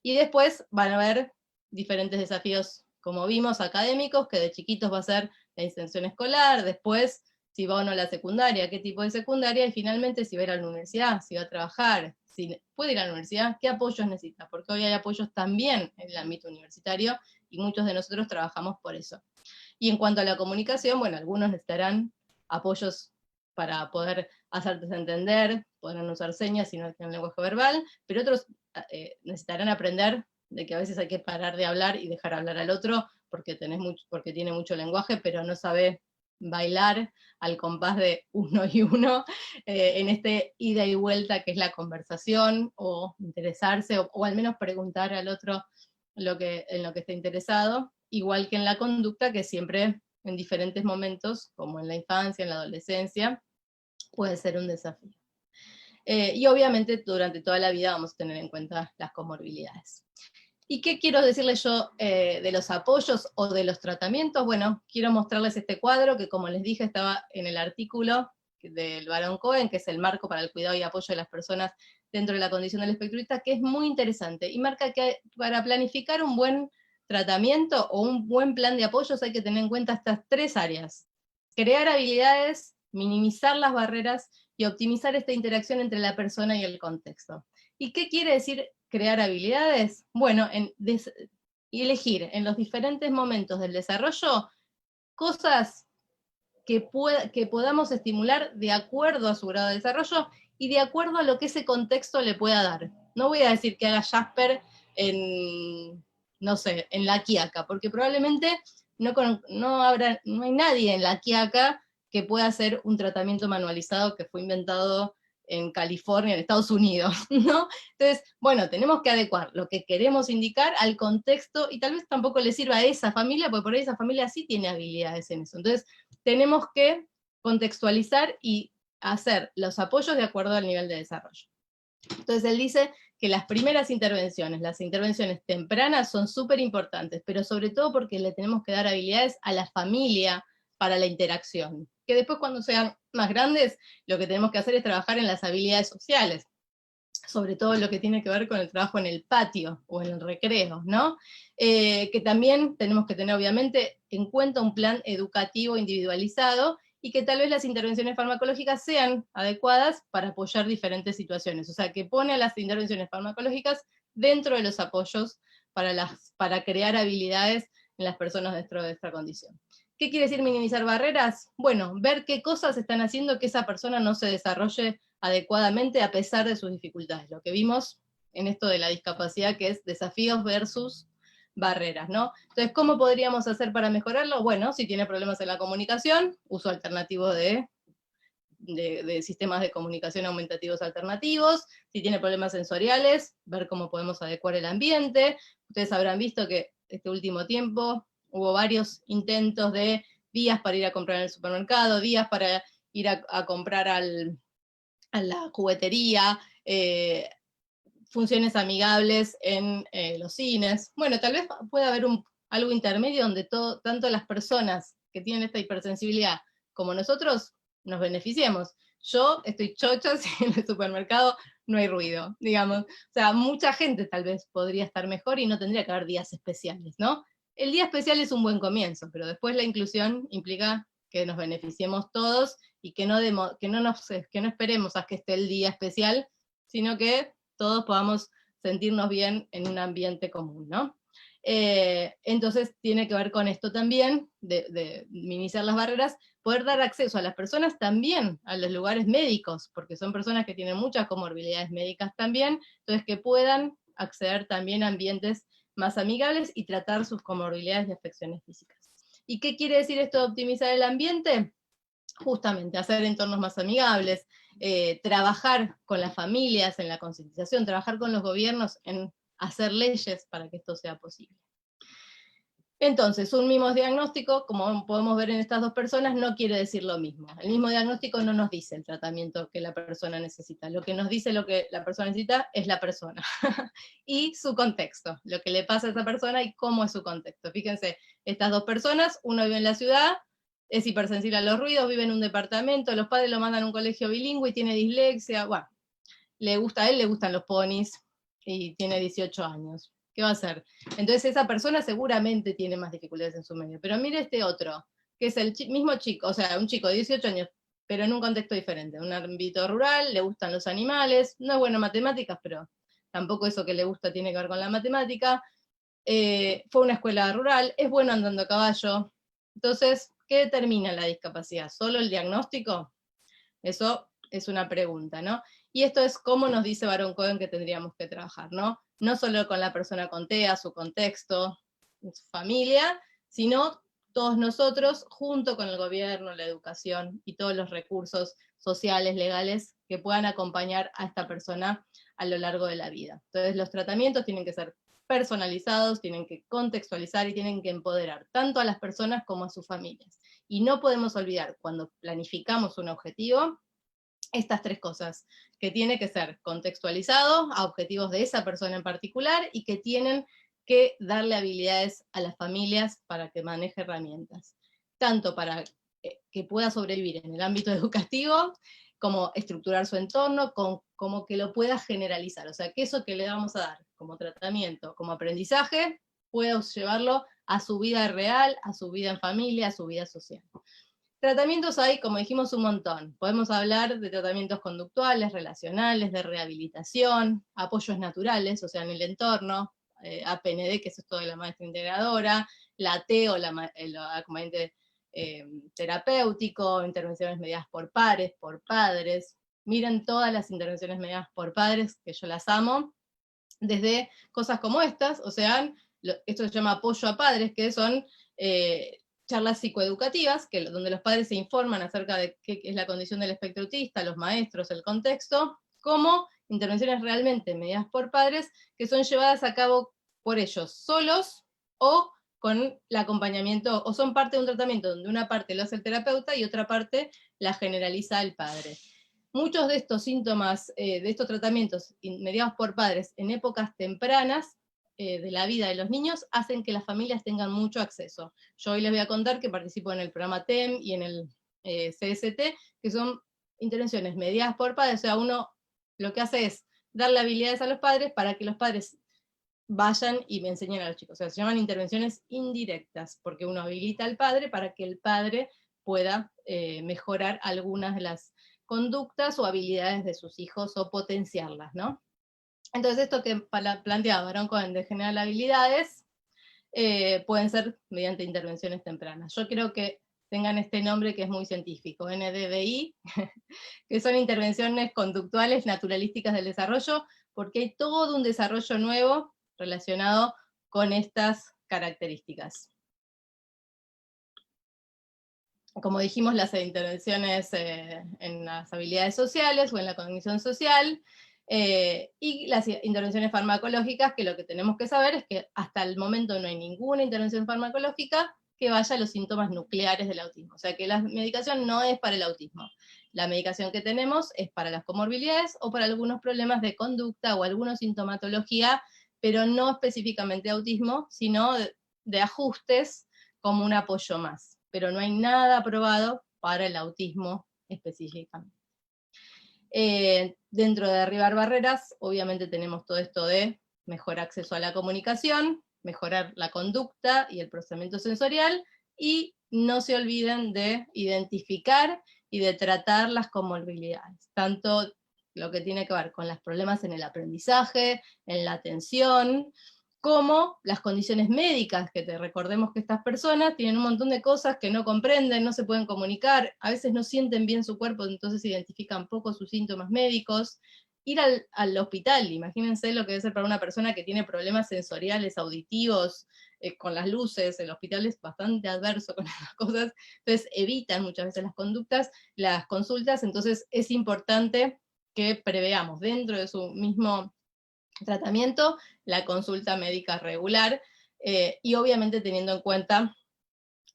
Y después van a haber diferentes desafíos, como vimos, académicos, que de chiquitos va a ser la inserción escolar, después si va o no a la secundaria, qué tipo de secundaria, y finalmente si va a ir a la universidad, si va a trabajar, si puede ir a la universidad, qué apoyos necesita, porque hoy hay apoyos también en el ámbito universitario, y muchos de nosotros trabajamos por eso. Y en cuanto a la comunicación, bueno, algunos necesitarán apoyos para poder hacerte entender, podrán usar señas si no tienen lenguaje verbal, pero otros necesitarán aprender de que a veces hay que parar de hablar y dejar hablar al otro porque tiene mucho lenguaje, pero no sabe bailar al compás de uno y uno en este ida y vuelta que es la conversación, o interesarse, o al menos preguntar al otro en lo que está interesado, igual que en la conducta, que siempre en diferentes momentos, como en la infancia, en la adolescencia, puede ser un desafío. Y obviamente durante toda la vida vamos a tener en cuenta las comorbilidades. ¿Y qué quiero decirles yo de los apoyos o de los tratamientos? Bueno, quiero mostrarles este cuadro que, como les dije, estaba en el artículo del Barón Cohen, que es el marco para el cuidado y apoyo de las personas dentro de la condición del espectro autista, que es muy interesante, y marca que para planificar un buen tratamiento o un buen plan de apoyos hay que tener en cuenta estas tres áreas: crear habilidades, minimizar las barreras y optimizar esta interacción entre la persona y el contexto. ¿Y qué quiere decir crear habilidades? Bueno, elegir en los diferentes momentos del desarrollo cosas que podamos estimular de acuerdo a su grado de desarrollo y de acuerdo a lo que ese contexto le pueda dar. No voy a decir que haga Jasper en, no sé, en La Quiaca, porque probablemente no hay nadie en La Quiaca que pueda hacer un tratamiento manualizado que fue inventado en California, en Estados Unidos, ¿no? Entonces, bueno, tenemos que adecuar lo que queremos indicar al contexto, y tal vez tampoco le sirva a esa familia, porque por ahí esa familia sí tiene habilidades en eso. Entonces, tenemos que contextualizar y hacer los apoyos de acuerdo al nivel de desarrollo. Entonces él dice que las primeras intervenciones, las intervenciones tempranas son súper importantes, pero sobre todo porque le tenemos que dar habilidades a la familia para la interacción. Que después, cuando sean más grandes, lo que tenemos que hacer es trabajar en las habilidades sociales, sobre todo lo que tiene que ver con el trabajo en el patio o en el recreo, ¿no? Que también tenemos que tener obviamente en cuenta un plan educativo individualizado, y que tal vez las intervenciones farmacológicas sean adecuadas para apoyar diferentes situaciones, o sea, que pone a las intervenciones farmacológicas dentro de los apoyos para crear habilidades en las personas dentro de esta condición. ¿Qué quiere decir minimizar barreras? Bueno, ver qué cosas están haciendo que esa persona no se desarrolle adecuadamente a pesar de sus dificultades. Lo que vimos en esto de la discapacidad, que es desafíos versus barreras, ¿no? Entonces, ¿cómo podríamos hacer para mejorarlo? Bueno, si tiene problemas en la comunicación, uso alternativo de sistemas de comunicación aumentativos alternativos. Si tiene problemas sensoriales, ver cómo podemos adecuar el ambiente. Ustedes habrán visto que este último tiempo hubo varios intentos de días para ir a comprar en el supermercado, días para ir a comprar a la juguetería, funciones amigables en los cines. Bueno, tal vez pueda haber algo intermedio donde tanto las personas que tienen esta hipersensibilidad como nosotros nos beneficiemos. Yo estoy chocha si en el supermercado no hay ruido, digamos. O sea, mucha gente tal vez podría estar mejor y no tendría que haber días especiales, ¿no? El día especial es un buen comienzo, pero después la inclusión implica que nos beneficiemos todos y que no esperemos a que esté el día especial, sino que todos podamos sentirnos bien en un ambiente común, ¿no? Entonces tiene que ver con esto también, de minimizar las barreras, poder dar acceso a las personas también a los lugares médicos, porque son personas que tienen muchas comorbilidades médicas también, entonces que puedan acceder también a ambientes más amigables y tratar sus comorbilidades y afecciones físicas. ¿Y qué quiere decir esto de optimizar el ambiente? Justamente hacer entornos más amigables, trabajar con las familias en la concientización, trabajar con los gobiernos en hacer leyes para que esto sea posible. Entonces, un mismo diagnóstico, como podemos ver en estas dos personas, no quiere decir lo mismo. El mismo diagnóstico no nos dice el tratamiento que la persona necesita. Lo que nos dice lo que la persona necesita es la persona y su contexto, lo que le pasa a esa persona y cómo es su contexto. Fíjense, estas dos personas, uno vive en la ciudad, es hipersensible a los ruidos, vive en un departamento, los padres lo mandan a un colegio bilingüe y tiene dislexia, bueno, le gusta a él, le gustan los ponis y tiene 18 años. ¿Qué va a hacer? Entonces esa persona seguramente tiene más dificultades en su medio. Pero mire este otro, que es el mismo chico, o sea, un chico de 18 años, pero en un contexto diferente, un ámbito rural, le gustan los animales, no es bueno en matemáticas, pero tampoco eso que le gusta tiene que ver con la matemática. Fue a una escuela rural, es bueno andando a caballo. Entonces, ¿qué determina la discapacidad? ¿Solo el diagnóstico? Eso es una pregunta, ¿no? Y esto es cómo nos dice Baron Cohen que tendríamos que trabajar, ¿no? No solo con la persona con TEA, su contexto, su familia, sino todos nosotros, junto con el gobierno, la educación y todos los recursos sociales, legales, que puedan acompañar a esta persona a lo largo de la vida. Entonces los tratamientos tienen que ser personalizados, tienen que contextualizar y tienen que empoderar tanto a las personas como a sus familias. Y no podemos olvidar, cuando planificamos un objetivo, estas tres cosas, que tiene que ser contextualizado a objetivos de esa persona en particular y que tienen que darle habilidades a las familias para que maneje herramientas, tanto para que pueda sobrevivir en el ámbito educativo, como estructurar su entorno, como que lo pueda generalizar, o sea, que eso que le vamos a dar como tratamiento, como aprendizaje, pueda llevarlo a su vida real, a su vida en familia, a su vida social. Tratamientos hay, como dijimos, un montón. Podemos hablar de tratamientos conductuales, relacionales, de rehabilitación, apoyos naturales, o sea, en el entorno, APND, que eso es todo de la maestra integradora, la T o el acompañante terapéutico, intervenciones mediadas por pares, por padres. Miren todas las intervenciones mediadas por padres, que yo las amo, desde cosas como estas, o sea, esto se llama apoyo a padres, que son charlas psicoeducativas, donde los padres se informan acerca de qué es la condición del espectro autista, los maestros, el contexto, como intervenciones realmente mediadas por padres, que son llevadas a cabo por ellos solos o con el acompañamiento, o son parte de un tratamiento donde una parte lo hace el terapeuta y otra parte la generaliza el padre. Muchos de estos síntomas, de estos tratamientos mediados por padres en épocas tempranas de la vida de los niños, hacen que las familias tengan mucho acceso. Yo hoy les voy a contar que participo en el programa TEM y en el CST, que son intervenciones mediadas por padres, o sea, uno lo que hace es darle habilidades a los padres para que los padres vayan y me enseñen a los chicos. O sea, se llaman intervenciones indirectas, porque uno habilita al padre para que el padre pueda mejorar algunas de las conductas o habilidades de sus hijos o potenciarlas, ¿no? Entonces esto que planteaba Baron Cohen de generar habilidades pueden ser mediante intervenciones tempranas. Yo creo que tengan este nombre que es muy científico, NDVI, que son intervenciones conductuales naturalísticas del desarrollo, porque hay todo un desarrollo nuevo relacionado con estas características. Como dijimos, las intervenciones en las habilidades sociales o en la cognición social, y las intervenciones farmacológicas, que lo que tenemos que saber es que hasta el momento no hay ninguna intervención farmacológica que vaya a los síntomas nucleares del autismo. O sea que la medicación no es para el autismo. La medicación que tenemos es para las comorbilidades o para algunos problemas de conducta o alguna sintomatología, pero no específicamente de autismo, sino de ajustes como un apoyo más. Pero no hay nada aprobado para el autismo específicamente. Dentro de derribar barreras, obviamente tenemos todo esto de mejor acceso a la comunicación, mejorar la conducta y el procesamiento sensorial, y no se olviden de identificar y de tratar las comorbilidades, tanto lo que tiene que ver con los problemas en el aprendizaje, en la atención, como las condiciones médicas, que recordemos que estas personas tienen un montón de cosas que no comprenden, no se pueden comunicar, a veces no sienten bien su cuerpo, entonces identifican poco sus síntomas médicos. Ir al hospital, imagínense lo que debe ser para una persona que tiene problemas sensoriales, auditivos, con las luces, el hospital es bastante adverso con esas cosas, entonces evitan muchas veces las conductas, las consultas, entonces es importante que preveamos dentro de su mismo tratamiento la consulta médica regular, y obviamente teniendo en cuenta,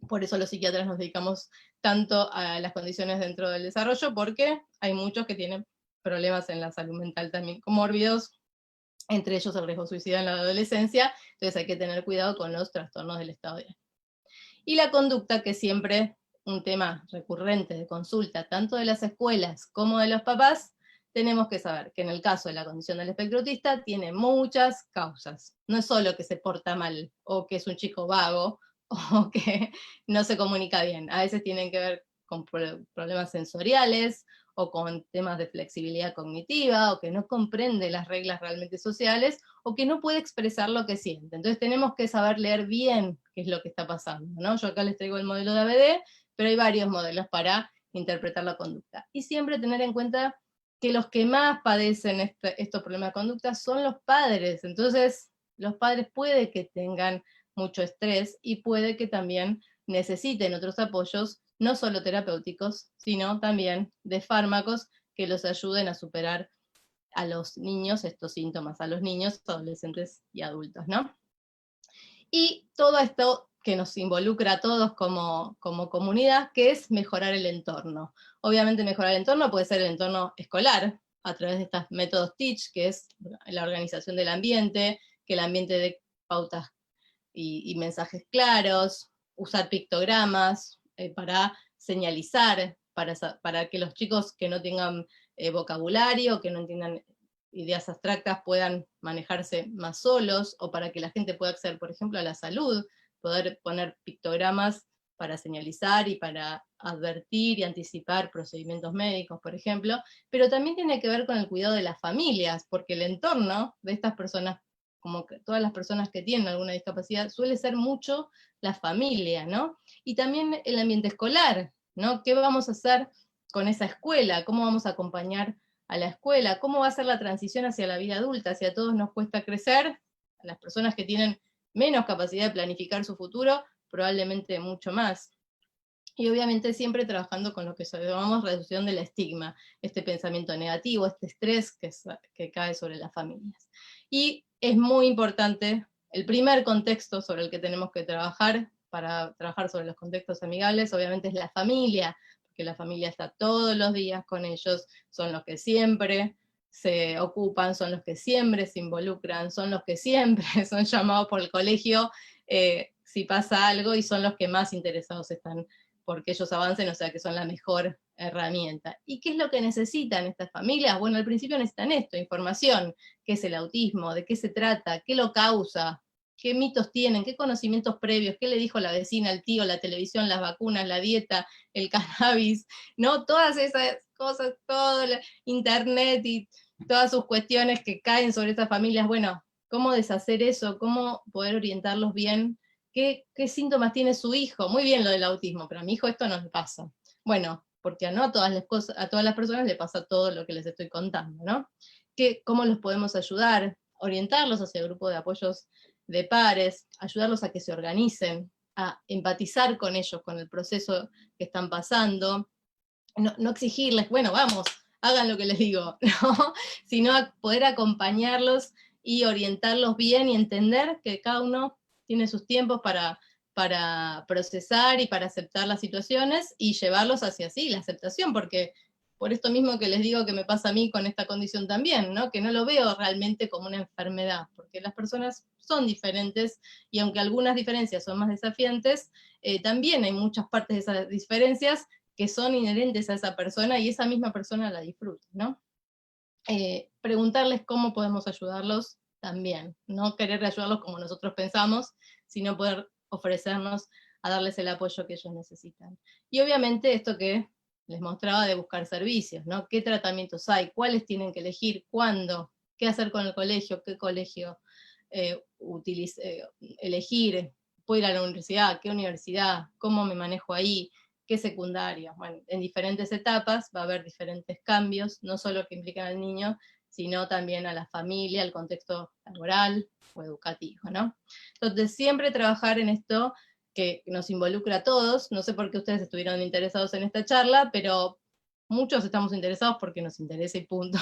por eso los psiquiatras nos dedicamos tanto a las condiciones dentro del desarrollo, porque hay muchos que tienen problemas en la salud mental también comórbidos, entre ellos el riesgo suicida en la adolescencia, entonces hay que tener cuidado con los trastornos del estado de ánimo. Y la conducta, que siempre un tema recurrente de consulta, tanto de las escuelas como de los papás, tenemos que saber que en el caso de la condición del espectro autista tiene muchas causas. No es solo que se porta mal, o que es un chico vago, o que no se comunica bien. A veces tienen que ver con problemas sensoriales, o con temas de flexibilidad cognitiva, o que no comprende las reglas realmente sociales, o que no puede expresar lo que siente. Entonces tenemos que saber leer bien qué es lo que está pasando, ¿no? Yo acá les traigo el modelo de ABD, pero hay varios modelos para interpretar la conducta. Y siempre tener en cuenta que los que más padecen estos problemas de conducta son los padres. Entonces, los padres puede que tengan mucho estrés y puede que también necesiten otros apoyos, no solo terapéuticos, sino también de fármacos que los ayuden a superar a los niños estos síntomas, a los niños, adolescentes y adultos, ¿no? Y todo esto que nos involucra a todos como comunidad, que es mejorar el entorno. Obviamente mejorar el entorno puede ser el entorno escolar, a través de estos métodos TEACH, que es la organización del ambiente, que el ambiente dé pautas y mensajes claros, usar pictogramas para señalizar, para que los chicos que no tengan vocabulario, que no entiendan ideas abstractas, puedan manejarse más solos, o para que la gente pueda acceder, por ejemplo, a la salud, poder poner pictogramas para señalizar y para advertir y anticipar procedimientos médicos, por ejemplo, pero también tiene que ver con el cuidado de las familias, porque el entorno de estas personas, como que todas las personas que tienen alguna discapacidad, suele ser mucho la familia, ¿no? Y también el ambiente escolar, ¿no? ¿Qué vamos a hacer con esa escuela? ¿Cómo vamos a acompañar a la escuela? ¿Cómo va a ser la transición hacia la vida adulta? Si a todos nos cuesta crecer, a las personas que tienen menos capacidad de planificar su futuro, probablemente mucho más. Y obviamente siempre trabajando con lo que llamamos reducción del estigma, este pensamiento negativo, este estrés que cae sobre las familias. Y es muy importante, el primer contexto sobre el que tenemos que trabajar, para trabajar sobre los contextos amigables, obviamente es la familia, porque la familia está todos los días con ellos, son los que siempre se ocupan, son los que siempre se involucran, son los que siempre son llamados por el colegio si pasa algo, y son los que más interesados están porque ellos avancen, o sea que son la mejor herramienta. ¿Y qué es lo que necesitan estas familias? Bueno, al principio necesitan esto, información, qué es el autismo, de qué se trata, qué lo causa, qué mitos tienen, qué conocimientos previos, qué le dijo la vecina, el tío, la televisión, las vacunas, la dieta, el cannabis, ¿no? Todas esas cosas, todo el internet y todas sus cuestiones que caen sobre estas familias. Bueno, ¿cómo deshacer eso? ¿Cómo poder orientarlos bien? ¿Qué síntomas tiene su hijo? Muy bien lo del autismo, pero a mi hijo esto no le pasa. Bueno, porque no a todas las cosas, a todas las personas le pasa todo lo que les estoy contando, ¿no? ¿Cómo los podemos ayudar? Orientarlos hacia el grupo de apoyos de pares, ayudarlos a que se organicen, a empatizar con ellos, con el proceso que están pasando, no exigirles, bueno, vamos, hagan lo que les digo, ¿no? Sino a poder acompañarlos y orientarlos bien y entender que cada uno tiene sus tiempos para procesar y para aceptar las situaciones y llevarlos hacia sí, la aceptación, porque por esto mismo que les digo que me pasa a mí con esta condición también, ¿no? Que no lo veo realmente como una enfermedad, porque las personas son diferentes y aunque algunas diferencias son más desafiantes, también hay muchas partes de esas diferencias que son inherentes a esa persona y esa misma persona la disfruta, ¿no? Preguntarles cómo podemos ayudarlos también, no querer ayudarlos como nosotros pensamos, sino poder ofrecernos a darles el apoyo que ellos necesitan. Y obviamente esto que les mostraba de buscar servicios, ¿no? ¿Qué tratamientos hay? ¿Cuáles tienen que elegir? ¿Cuándo? ¿Qué hacer con el colegio? ¿Qué colegio elegir? ¿Puedo ir a la universidad? ¿Qué universidad? ¿Cómo me manejo ahí? ¿Qué secundarios? Bueno, en diferentes etapas va a haber diferentes cambios, no solo que implican al niño, sino también a la familia, al contexto laboral o educativo, ¿no? Entonces, siempre trabajar en esto que nos involucra a todos. No sé por qué ustedes estuvieron interesados en esta charla, pero muchos estamos interesados porque nos interesa y punto.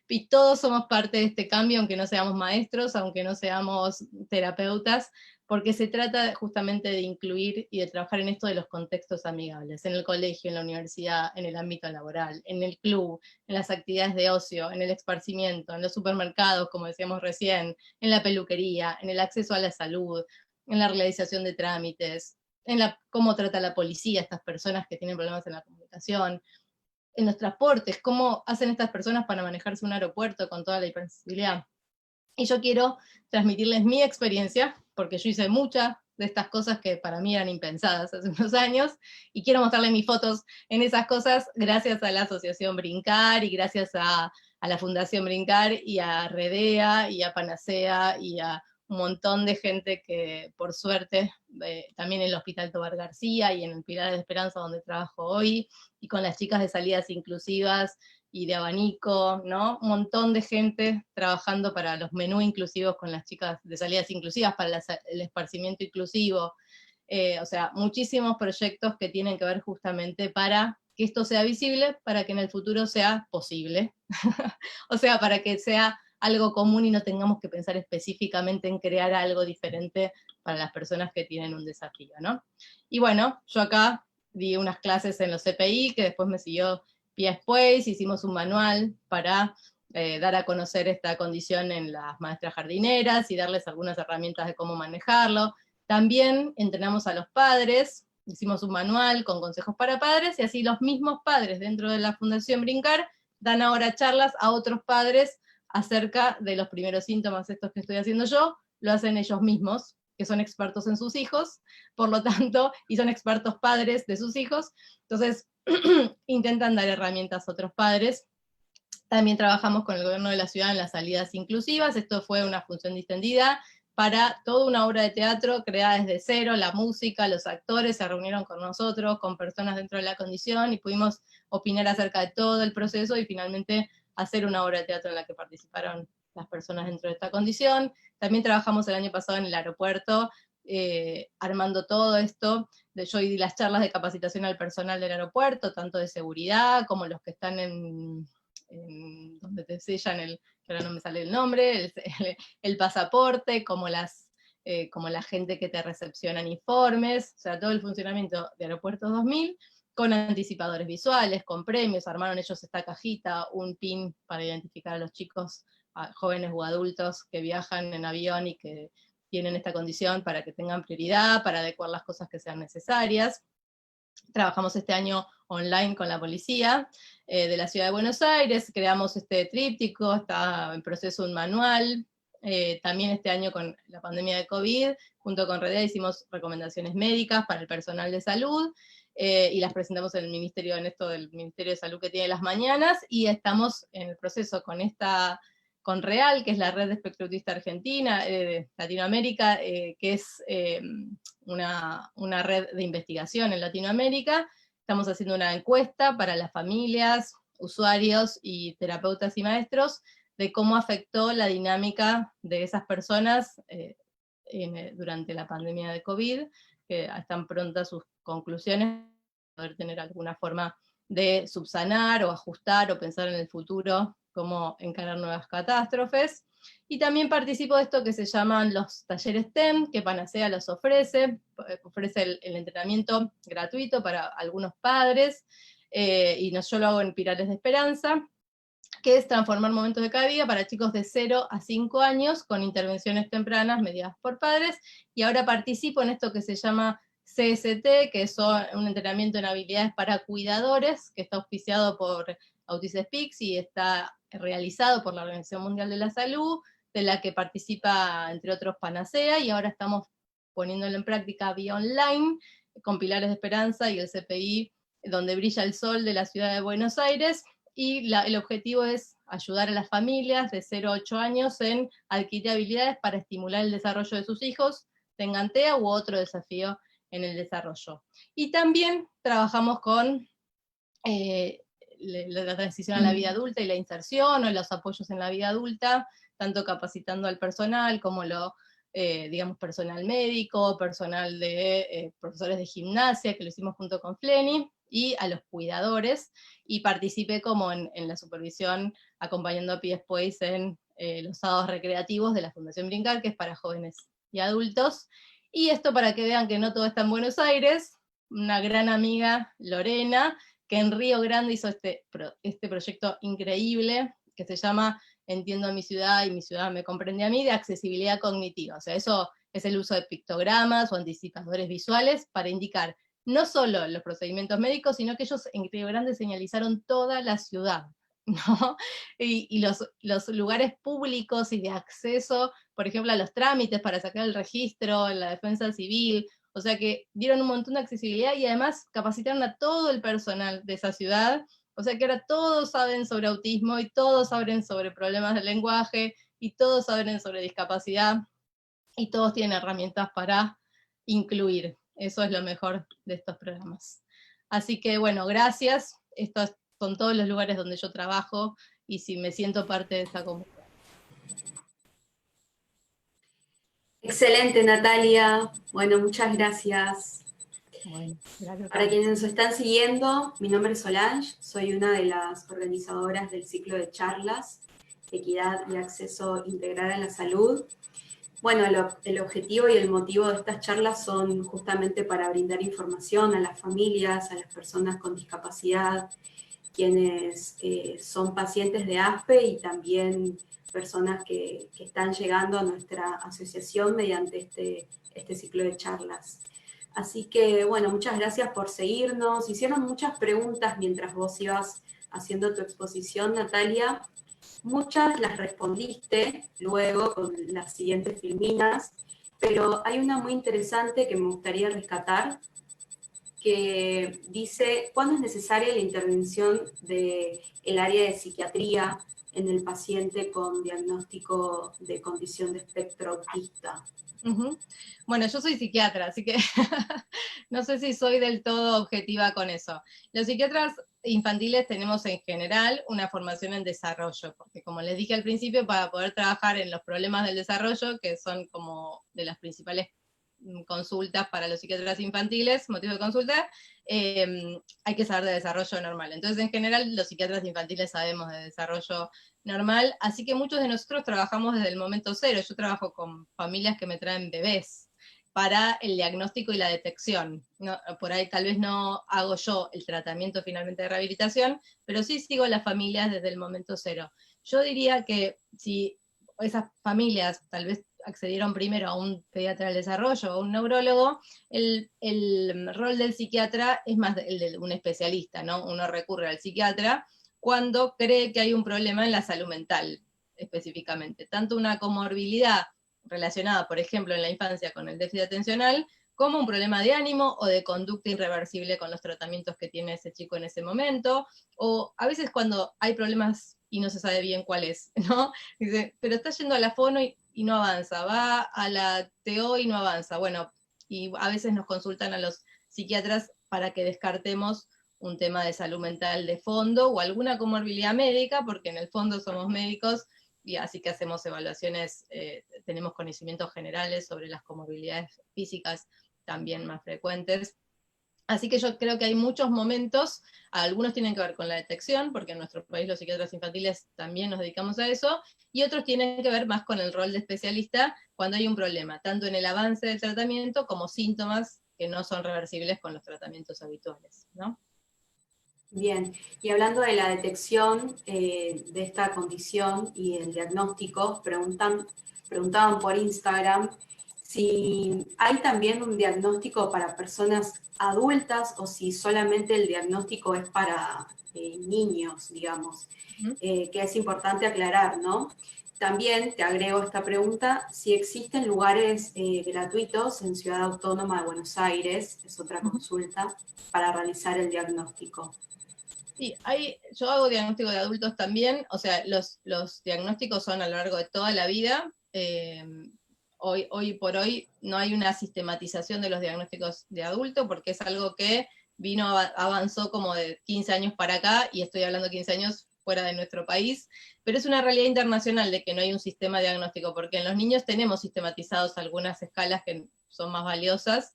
y todos somos parte de este cambio, aunque no seamos maestros, aunque no seamos terapeutas, porque se trata justamente de incluir y de trabajar en esto de los contextos amigables, en el colegio, en la universidad, en el ámbito laboral, en el club, en las actividades de ocio, en el esparcimiento, en los supermercados, como decíamos recién, en la peluquería, en el acceso a la salud, en la realización de trámites, en cómo trata la policía a estas personas que tienen problemas en la comunicación, en los transportes, cómo hacen estas personas para manejarse un aeropuerto con toda la hipersensibilidad. Y yo quiero transmitirles mi experiencia, porque yo hice muchas de estas cosas que para mí eran impensadas hace unos años, y quiero mostrarles mis fotos en esas cosas gracias a la Asociación Brincar, y gracias a la Fundación Brincar, y a Redea, y a Panacea, y a un montón de gente que, por suerte, también en el Hospital Tobar García, y en el Pilar de Esperanza, donde trabajo hoy, y con las chicas de salidas inclusivas, y de abanico, ¿no? Un montón de gente trabajando para los menús inclusivos con las chicas de salidas inclusivas, para el esparcimiento inclusivo, o sea, muchísimos proyectos que tienen que ver justamente para que esto sea visible, para que en el futuro sea posible, o sea, para que sea algo común y no tengamos que pensar específicamente en crear algo diferente para las personas que tienen un desafío, ¿no? Y bueno, yo acá di unas clases en los CPI, que después me siguió Pia Space, hicimos un manual para dar a conocer esta condición en las maestras jardineras y darles algunas herramientas de cómo manejarlo. También entrenamos a los padres, hicimos un manual con consejos para padres, y así los mismos padres dentro de la Fundación Brincar dan ahora charlas a otros padres acerca de los primeros síntomas, estos que estoy haciendo yo, lo hacen ellos mismos, que son expertos en sus hijos, por lo tanto, y son expertos padres de sus hijos, entonces intentan dar herramientas a otros padres. También trabajamos con el gobierno de la ciudad en las salidas inclusivas, esto fue una función distendida para toda una obra de teatro creada desde cero, la música, los actores se reunieron con nosotros, con personas dentro de la condición, y pudimos opinar acerca de todo el proceso y finalmente hacer una obra de teatro en la que participaron las personas dentro de esta condición. También trabajamos el año pasado en el aeropuerto, armando todo esto. Yo di las charlas de capacitación al personal del aeropuerto, tanto de seguridad como los que están en donde te sellan que ahora no me sale el nombre, el pasaporte, como la gente que te recepciona en informes, o sea, todo el funcionamiento de Aeropuertos 2000, con anticipadores visuales, con premios, armaron ellos esta cajita, un pin para identificar a los chicos, a jóvenes o adultos que viajan en avión y que tienen esta condición para que tengan prioridad, para adecuar las cosas que sean necesarias. Trabajamos este año online con la policía de la Ciudad de Buenos Aires, creamos este tríptico, está en proceso un manual, también este año con la pandemia de COVID, junto con Redea hicimos recomendaciones médicas para el personal de salud, y las presentamos en el Ministerio, en esto del Ministerio de Salud que tiene las mañanas, y estamos en el proceso con REAL, que es la red de espectro autista argentina, de Latinoamérica, que es una red de investigación en Latinoamérica. Estamos haciendo una encuesta para las familias, usuarios y terapeutas y maestros de cómo afectó la dinámica de esas personas durante la pandemia de COVID, que están prontas sus conclusiones, para poder tener alguna forma de subsanar o ajustar o pensar en el futuro cómo encarar nuevas catástrofes. Y también participo de esto que se llaman los talleres STEM, que Panacea los ofrece el entrenamiento gratuito para algunos padres, y yo lo hago en Pilares de Esperanza, que es transformar momentos de cada día para chicos de 0 a 5 años con intervenciones tempranas mediadas por padres, y ahora participo en esto que se llama CST, que es un entrenamiento en habilidades para cuidadores, que está auspiciado por Autism Speaks y está realizado por la Organización Mundial de la Salud, de la que participa, entre otros, Panacea, y ahora estamos poniéndolo en práctica vía online, con Pilares de Esperanza y el CPI, donde brilla el sol de la ciudad de Buenos Aires, y el objetivo es ayudar a las familias de 0 a 8 años en adquirir habilidades para estimular el desarrollo de sus hijos, tengan TEA u otro desafío en el desarrollo. Y también trabajamos con la transición a la vida adulta y la inserción, o los apoyos en la vida adulta, tanto capacitando al personal como digamos, personal médico, personal de profesores de gimnasia, que lo hicimos junto con Fleni, y a los cuidadores, y participé como en la supervisión, acompañando a PSPOIS en los sábados recreativos de la Fundación Brincar, que es para jóvenes y adultos. Y esto para que vean que no todo está en Buenos Aires, una gran amiga, Lorena, que en Río Grande hizo este proyecto increíble, que se llama Entiendo a mi ciudad y mi ciudad me comprende a mí, de accesibilidad cognitiva. O sea, eso es el uso de pictogramas o anticipadores visuales para indicar no solo los procedimientos médicos, sino que ellos en Río Grande señalizaron toda la ciudad, ¿no? Y los lugares públicos y de acceso, por ejemplo, a los trámites para sacar el registro, la defensa civil, o sea que dieron un montón de accesibilidad y además capacitaron a todo el personal de esa ciudad, o sea que ahora todos saben sobre autismo y todos saben sobre problemas del lenguaje y todos saben sobre discapacidad y todos tienen herramientas para incluir. Eso es lo mejor de estos programas. Así que bueno, gracias. Estos son todos los lugares donde yo trabajo y si me siento parte de esta comunidad. Excelente, Natalia. Bueno, muchas gracias. Bueno, gracias. Para quienes nos están siguiendo, mi nombre es Solange, soy una de las organizadoras del ciclo de charlas Equidad y Acceso Integral a la Salud. Bueno, el objetivo y el motivo de estas charlas son justamente para brindar información a las familias, a las personas con discapacidad, quienes son pacientes de ASPE y también personas que están llegando a nuestra asociación mediante este ciclo de charlas. Así que, bueno, muchas gracias por seguirnos. Hicieron muchas preguntas mientras vos ibas haciendo tu exposición, Natalia. Muchas las respondiste luego con las siguientes filminas, pero hay una muy interesante que me gustaría rescatar, que dice, ¿cuándo es necesaria la intervención del área de psiquiatría en el paciente con diagnóstico de condición de espectro autista? Bueno, yo soy psiquiatra, así que no sé si soy del todo objetiva con eso. Los psiquiatras infantiles tenemos en general una formación en desarrollo, porque como les dije al principio, para poder trabajar en los problemas del desarrollo, que son como de las principales consultas para los psiquiatras infantiles, motivo de consulta, hay que saber de desarrollo normal. Entonces, en general, los psiquiatras infantiles sabemos de desarrollo normal, así que muchos de nosotros trabajamos desde el momento cero. Yo trabajo con familias que me traen bebés para el diagnóstico y la detección. No, por ahí tal vez no hago yo el tratamiento finalmente de rehabilitación, pero sí sigo a las familias desde el momento cero. Yo diría que si esas familias tal vez accedieron primero a un pediatra del desarrollo o a un neurólogo, el rol del psiquiatra es más el de un especialista, ¿no? Uno recurre al psiquiatra cuando cree que hay un problema en la salud mental, específicamente. Tanto una comorbilidad relacionada, por ejemplo, en la infancia con el déficit atencional, como un problema de ánimo o de conducta irreversible con los tratamientos que tiene ese chico en ese momento, o a veces cuando hay problemas y no se sabe bien cuál es, ¿no? Dice, pero está yendo a la fono y no avanza, va a la TO y no avanza. Bueno, y a veces nos consultan a los psiquiatras para que descartemos un tema de salud mental de fondo o alguna comorbilidad médica, porque en el fondo somos médicos y así que hacemos evaluaciones, tenemos conocimientos generales sobre las comorbilidades físicas también más frecuentes. Así que yo creo que hay muchos momentos, algunos tienen que ver con la detección, porque en nuestro país los psiquiatras infantiles también nos dedicamos a eso, y otros tienen que ver más con el rol de especialista cuando hay un problema, tanto en el avance del tratamiento como síntomas que no son reversibles con los tratamientos habituales, ¿no? Bien, y hablando de la detección de esta condición y el diagnóstico, preguntaban por Instagram si hay también un diagnóstico para personas adultas o si solamente el diagnóstico es para niños, digamos, que es importante aclarar, ¿no? También te agrego esta pregunta, si existen lugares gratuitos en Ciudad Autónoma de Buenos Aires, es otra consulta, para realizar el diagnóstico. Sí, yo hago diagnóstico de adultos también, o sea, los diagnósticos son a lo largo de toda la vida. Hoy por hoy no hay una sistematización de los diagnósticos de adulto porque es algo que avanzó como de 15 años para acá, y estoy hablando de 15 años fuera de nuestro país, pero es una realidad internacional de que no hay un sistema diagnóstico, porque en los niños tenemos sistematizados algunas escalas que son más valiosas.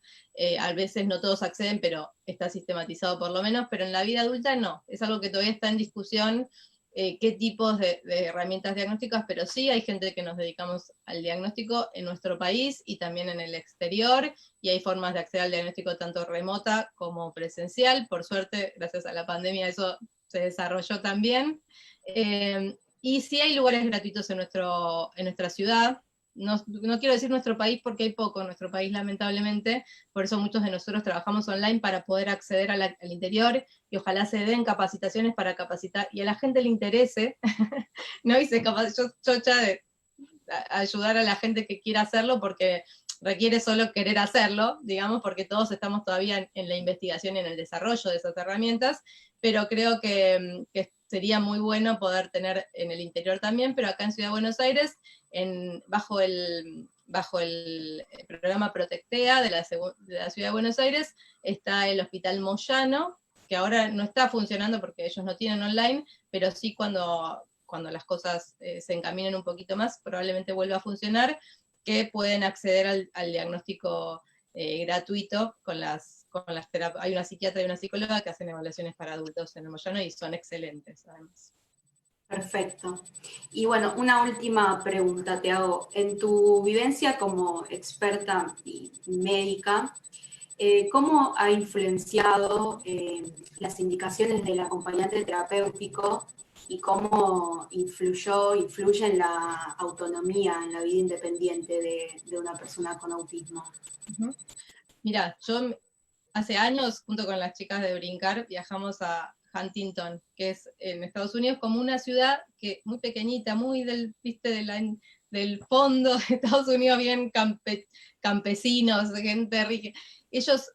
A veces no todos acceden, pero está sistematizado por lo menos, pero en la vida adulta no, es algo que todavía está en discusión, qué tipos de herramientas diagnósticas, pero sí hay gente que nos dedicamos al diagnóstico en nuestro país y también en el exterior, y hay formas de acceder al diagnóstico tanto remota como presencial. Por suerte, gracias a la pandemia, eso se desarrolló también. Y sí hay lugares gratuitos en nuestra ciudad. No quiero decir nuestro país porque hay poco en nuestro país, lamentablemente, por eso muchos de nosotros trabajamos online para poder acceder al interior, y ojalá se den capacitaciones para capacitar, y a la gente le interese, ¿no? Y yo chocha de ayudar a la gente que quiera hacerlo, porque requiere solo querer hacerlo, digamos, porque todos estamos todavía en la investigación y en el desarrollo de esas herramientas, pero creo que sería muy bueno poder tener en el interior también, pero acá en Ciudad de Buenos Aires, bajo el programa Protectea de la Ciudad de Buenos Aires, está el Hospital Moyano, que ahora no está funcionando porque ellos no tienen online, pero sí cuando las cosas se encaminen un poquito más, probablemente vuelva a funcionar, que pueden acceder al diagnóstico gratuito hay una psiquiatra y una psicóloga que hacen evaluaciones para adultos en el Moyano y son excelentes, además. Perfecto. Y bueno, una última pregunta te hago. En tu vivencia como experta y médica, ¿cómo ha influenciado las indicaciones del acompañante terapéutico y cómo influye en la autonomía, en la vida independiente de una persona con autismo? Uh-huh. Mira, yo hace años, junto con las chicas de Brincar, viajamos a Huntington, que es en Estados Unidos, como una ciudad que muy pequeñita, muy del fondo de Estados Unidos, bien campesinos, gente rica. Ellos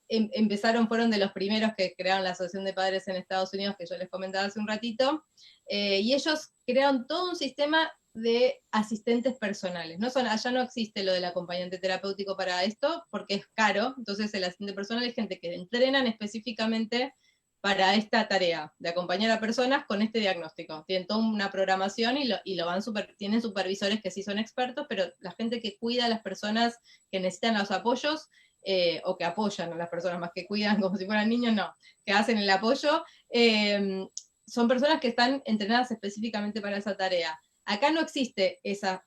fueron de los primeros que crearon la Asociación de Padres en Estados Unidos, que yo les comentaba hace un ratito, y ellos crearon todo un sistema de asistentes personales. Allá no existe lo del acompañante terapéutico para esto, porque es caro. Entonces el asistente personal es gente que entrenan específicamente para esta tarea, de acompañar a personas con este diagnóstico. Tienen toda una programación tienen supervisores que sí son expertos, pero la gente que cuida a las personas que necesitan los apoyos, o que apoyan a las personas, más que cuidan como si fueran niños, no, que hacen el apoyo, son personas que están entrenadas específicamente para esa tarea. Acá no existe esa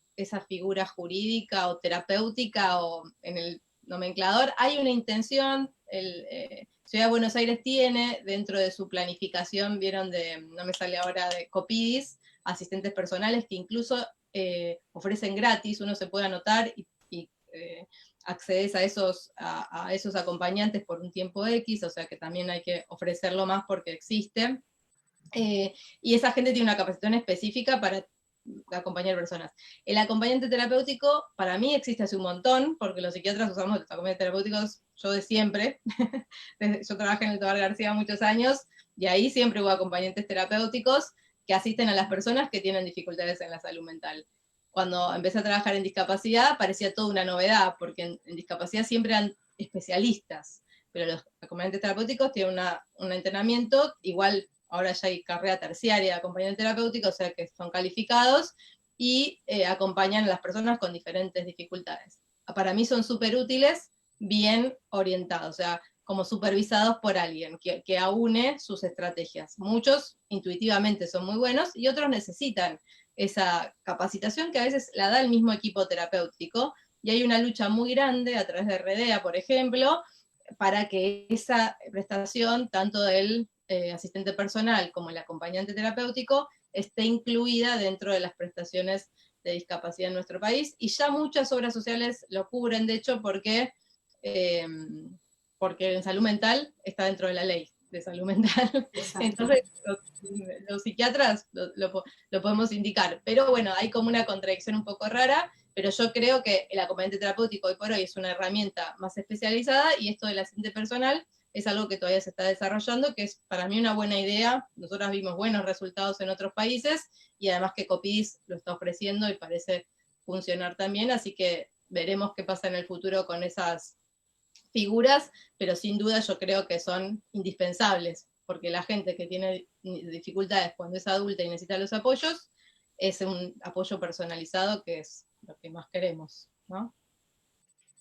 figura jurídica o terapéutica o en el nomenclador. Hay una intención, Ciudad de Buenos Aires tiene dentro de su planificación, no me sale ahora, de Copidis, asistentes personales que incluso ofrecen gratis, uno se puede anotar y accedes a esos acompañantes por un tiempo X, o sea que también hay que ofrecerlo más porque existe. Y esa gente tiene una capacitación específica para acompañar personas. El acompañante terapéutico, para mí, existe hace un montón, porque los psiquiatras usamos los acompañantes terapéuticos, yo de siempre. Yo trabajé en el Tobar García muchos años, y ahí siempre hubo acompañantes terapéuticos que asisten a las personas que tienen dificultades en la salud mental. Cuando empecé a trabajar en discapacidad, parecía toda una novedad, porque en discapacidad siempre eran especialistas, pero los acompañantes terapéuticos tienen un entrenamiento, igual ahora ya hay carrera terciaria de acompañante terapéutico, o sea que son calificados, y acompañan a las personas con diferentes dificultades. Para mí son súper útiles, bien orientados, o sea, como supervisados por alguien que aúne sus estrategias. Muchos intuitivamente son muy buenos y otros necesitan esa capacitación que a veces la da el mismo equipo terapéutico, y hay una lucha muy grande a través de REDEA, por ejemplo, para que esa prestación, tanto del asistente personal como el acompañante terapéutico, esté incluida dentro de las prestaciones de discapacidad en nuestro país, y ya muchas obras sociales lo cubren, de hecho, porque en salud mental está dentro de la ley de salud mental. Exacto. Entonces, los psiquiatras lo podemos indicar, pero bueno, hay como una contradicción un poco rara, pero yo creo que el acompañante terapéutico hoy por hoy es una herramienta más especializada, y esto del asistente personal es algo que todavía se está desarrollando, que es para mí una buena idea. Nosotras vimos buenos resultados en otros países, y además que Copidis lo está ofreciendo y parece funcionar también, así que veremos qué pasa en el futuro con esas figuras, pero sin duda yo creo que son indispensables, porque la gente que tiene dificultades cuando es adulta y necesita los apoyos, es un apoyo personalizado que es lo que más queremos, ¿no?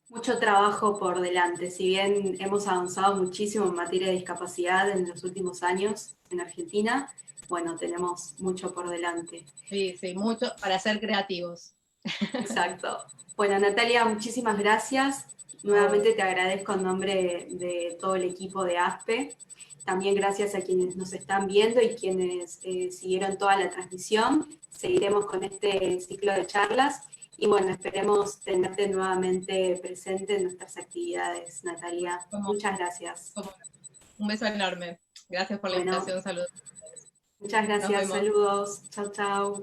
Mucho trabajo por delante, si bien hemos avanzado muchísimo en materia de discapacidad en los últimos años en Argentina, bueno, tenemos mucho por delante. Sí, sí, mucho para ser creativos. Exacto. Bueno, Natalia, muchísimas gracias. Oh, Nuevamente te agradezco en nombre de todo el equipo de ASPE. También gracias a quienes nos están viendo y quienes siguieron toda la transmisión. Seguiremos con este ciclo de charlas y bueno, esperemos tenerte nuevamente presente en nuestras actividades, Natalia. como, Muchas gracias. como un beso enorme. Gracias por la Bueno, invitación, saludos. muchas Nos gracias. vemos. Saludos. Chau, chau.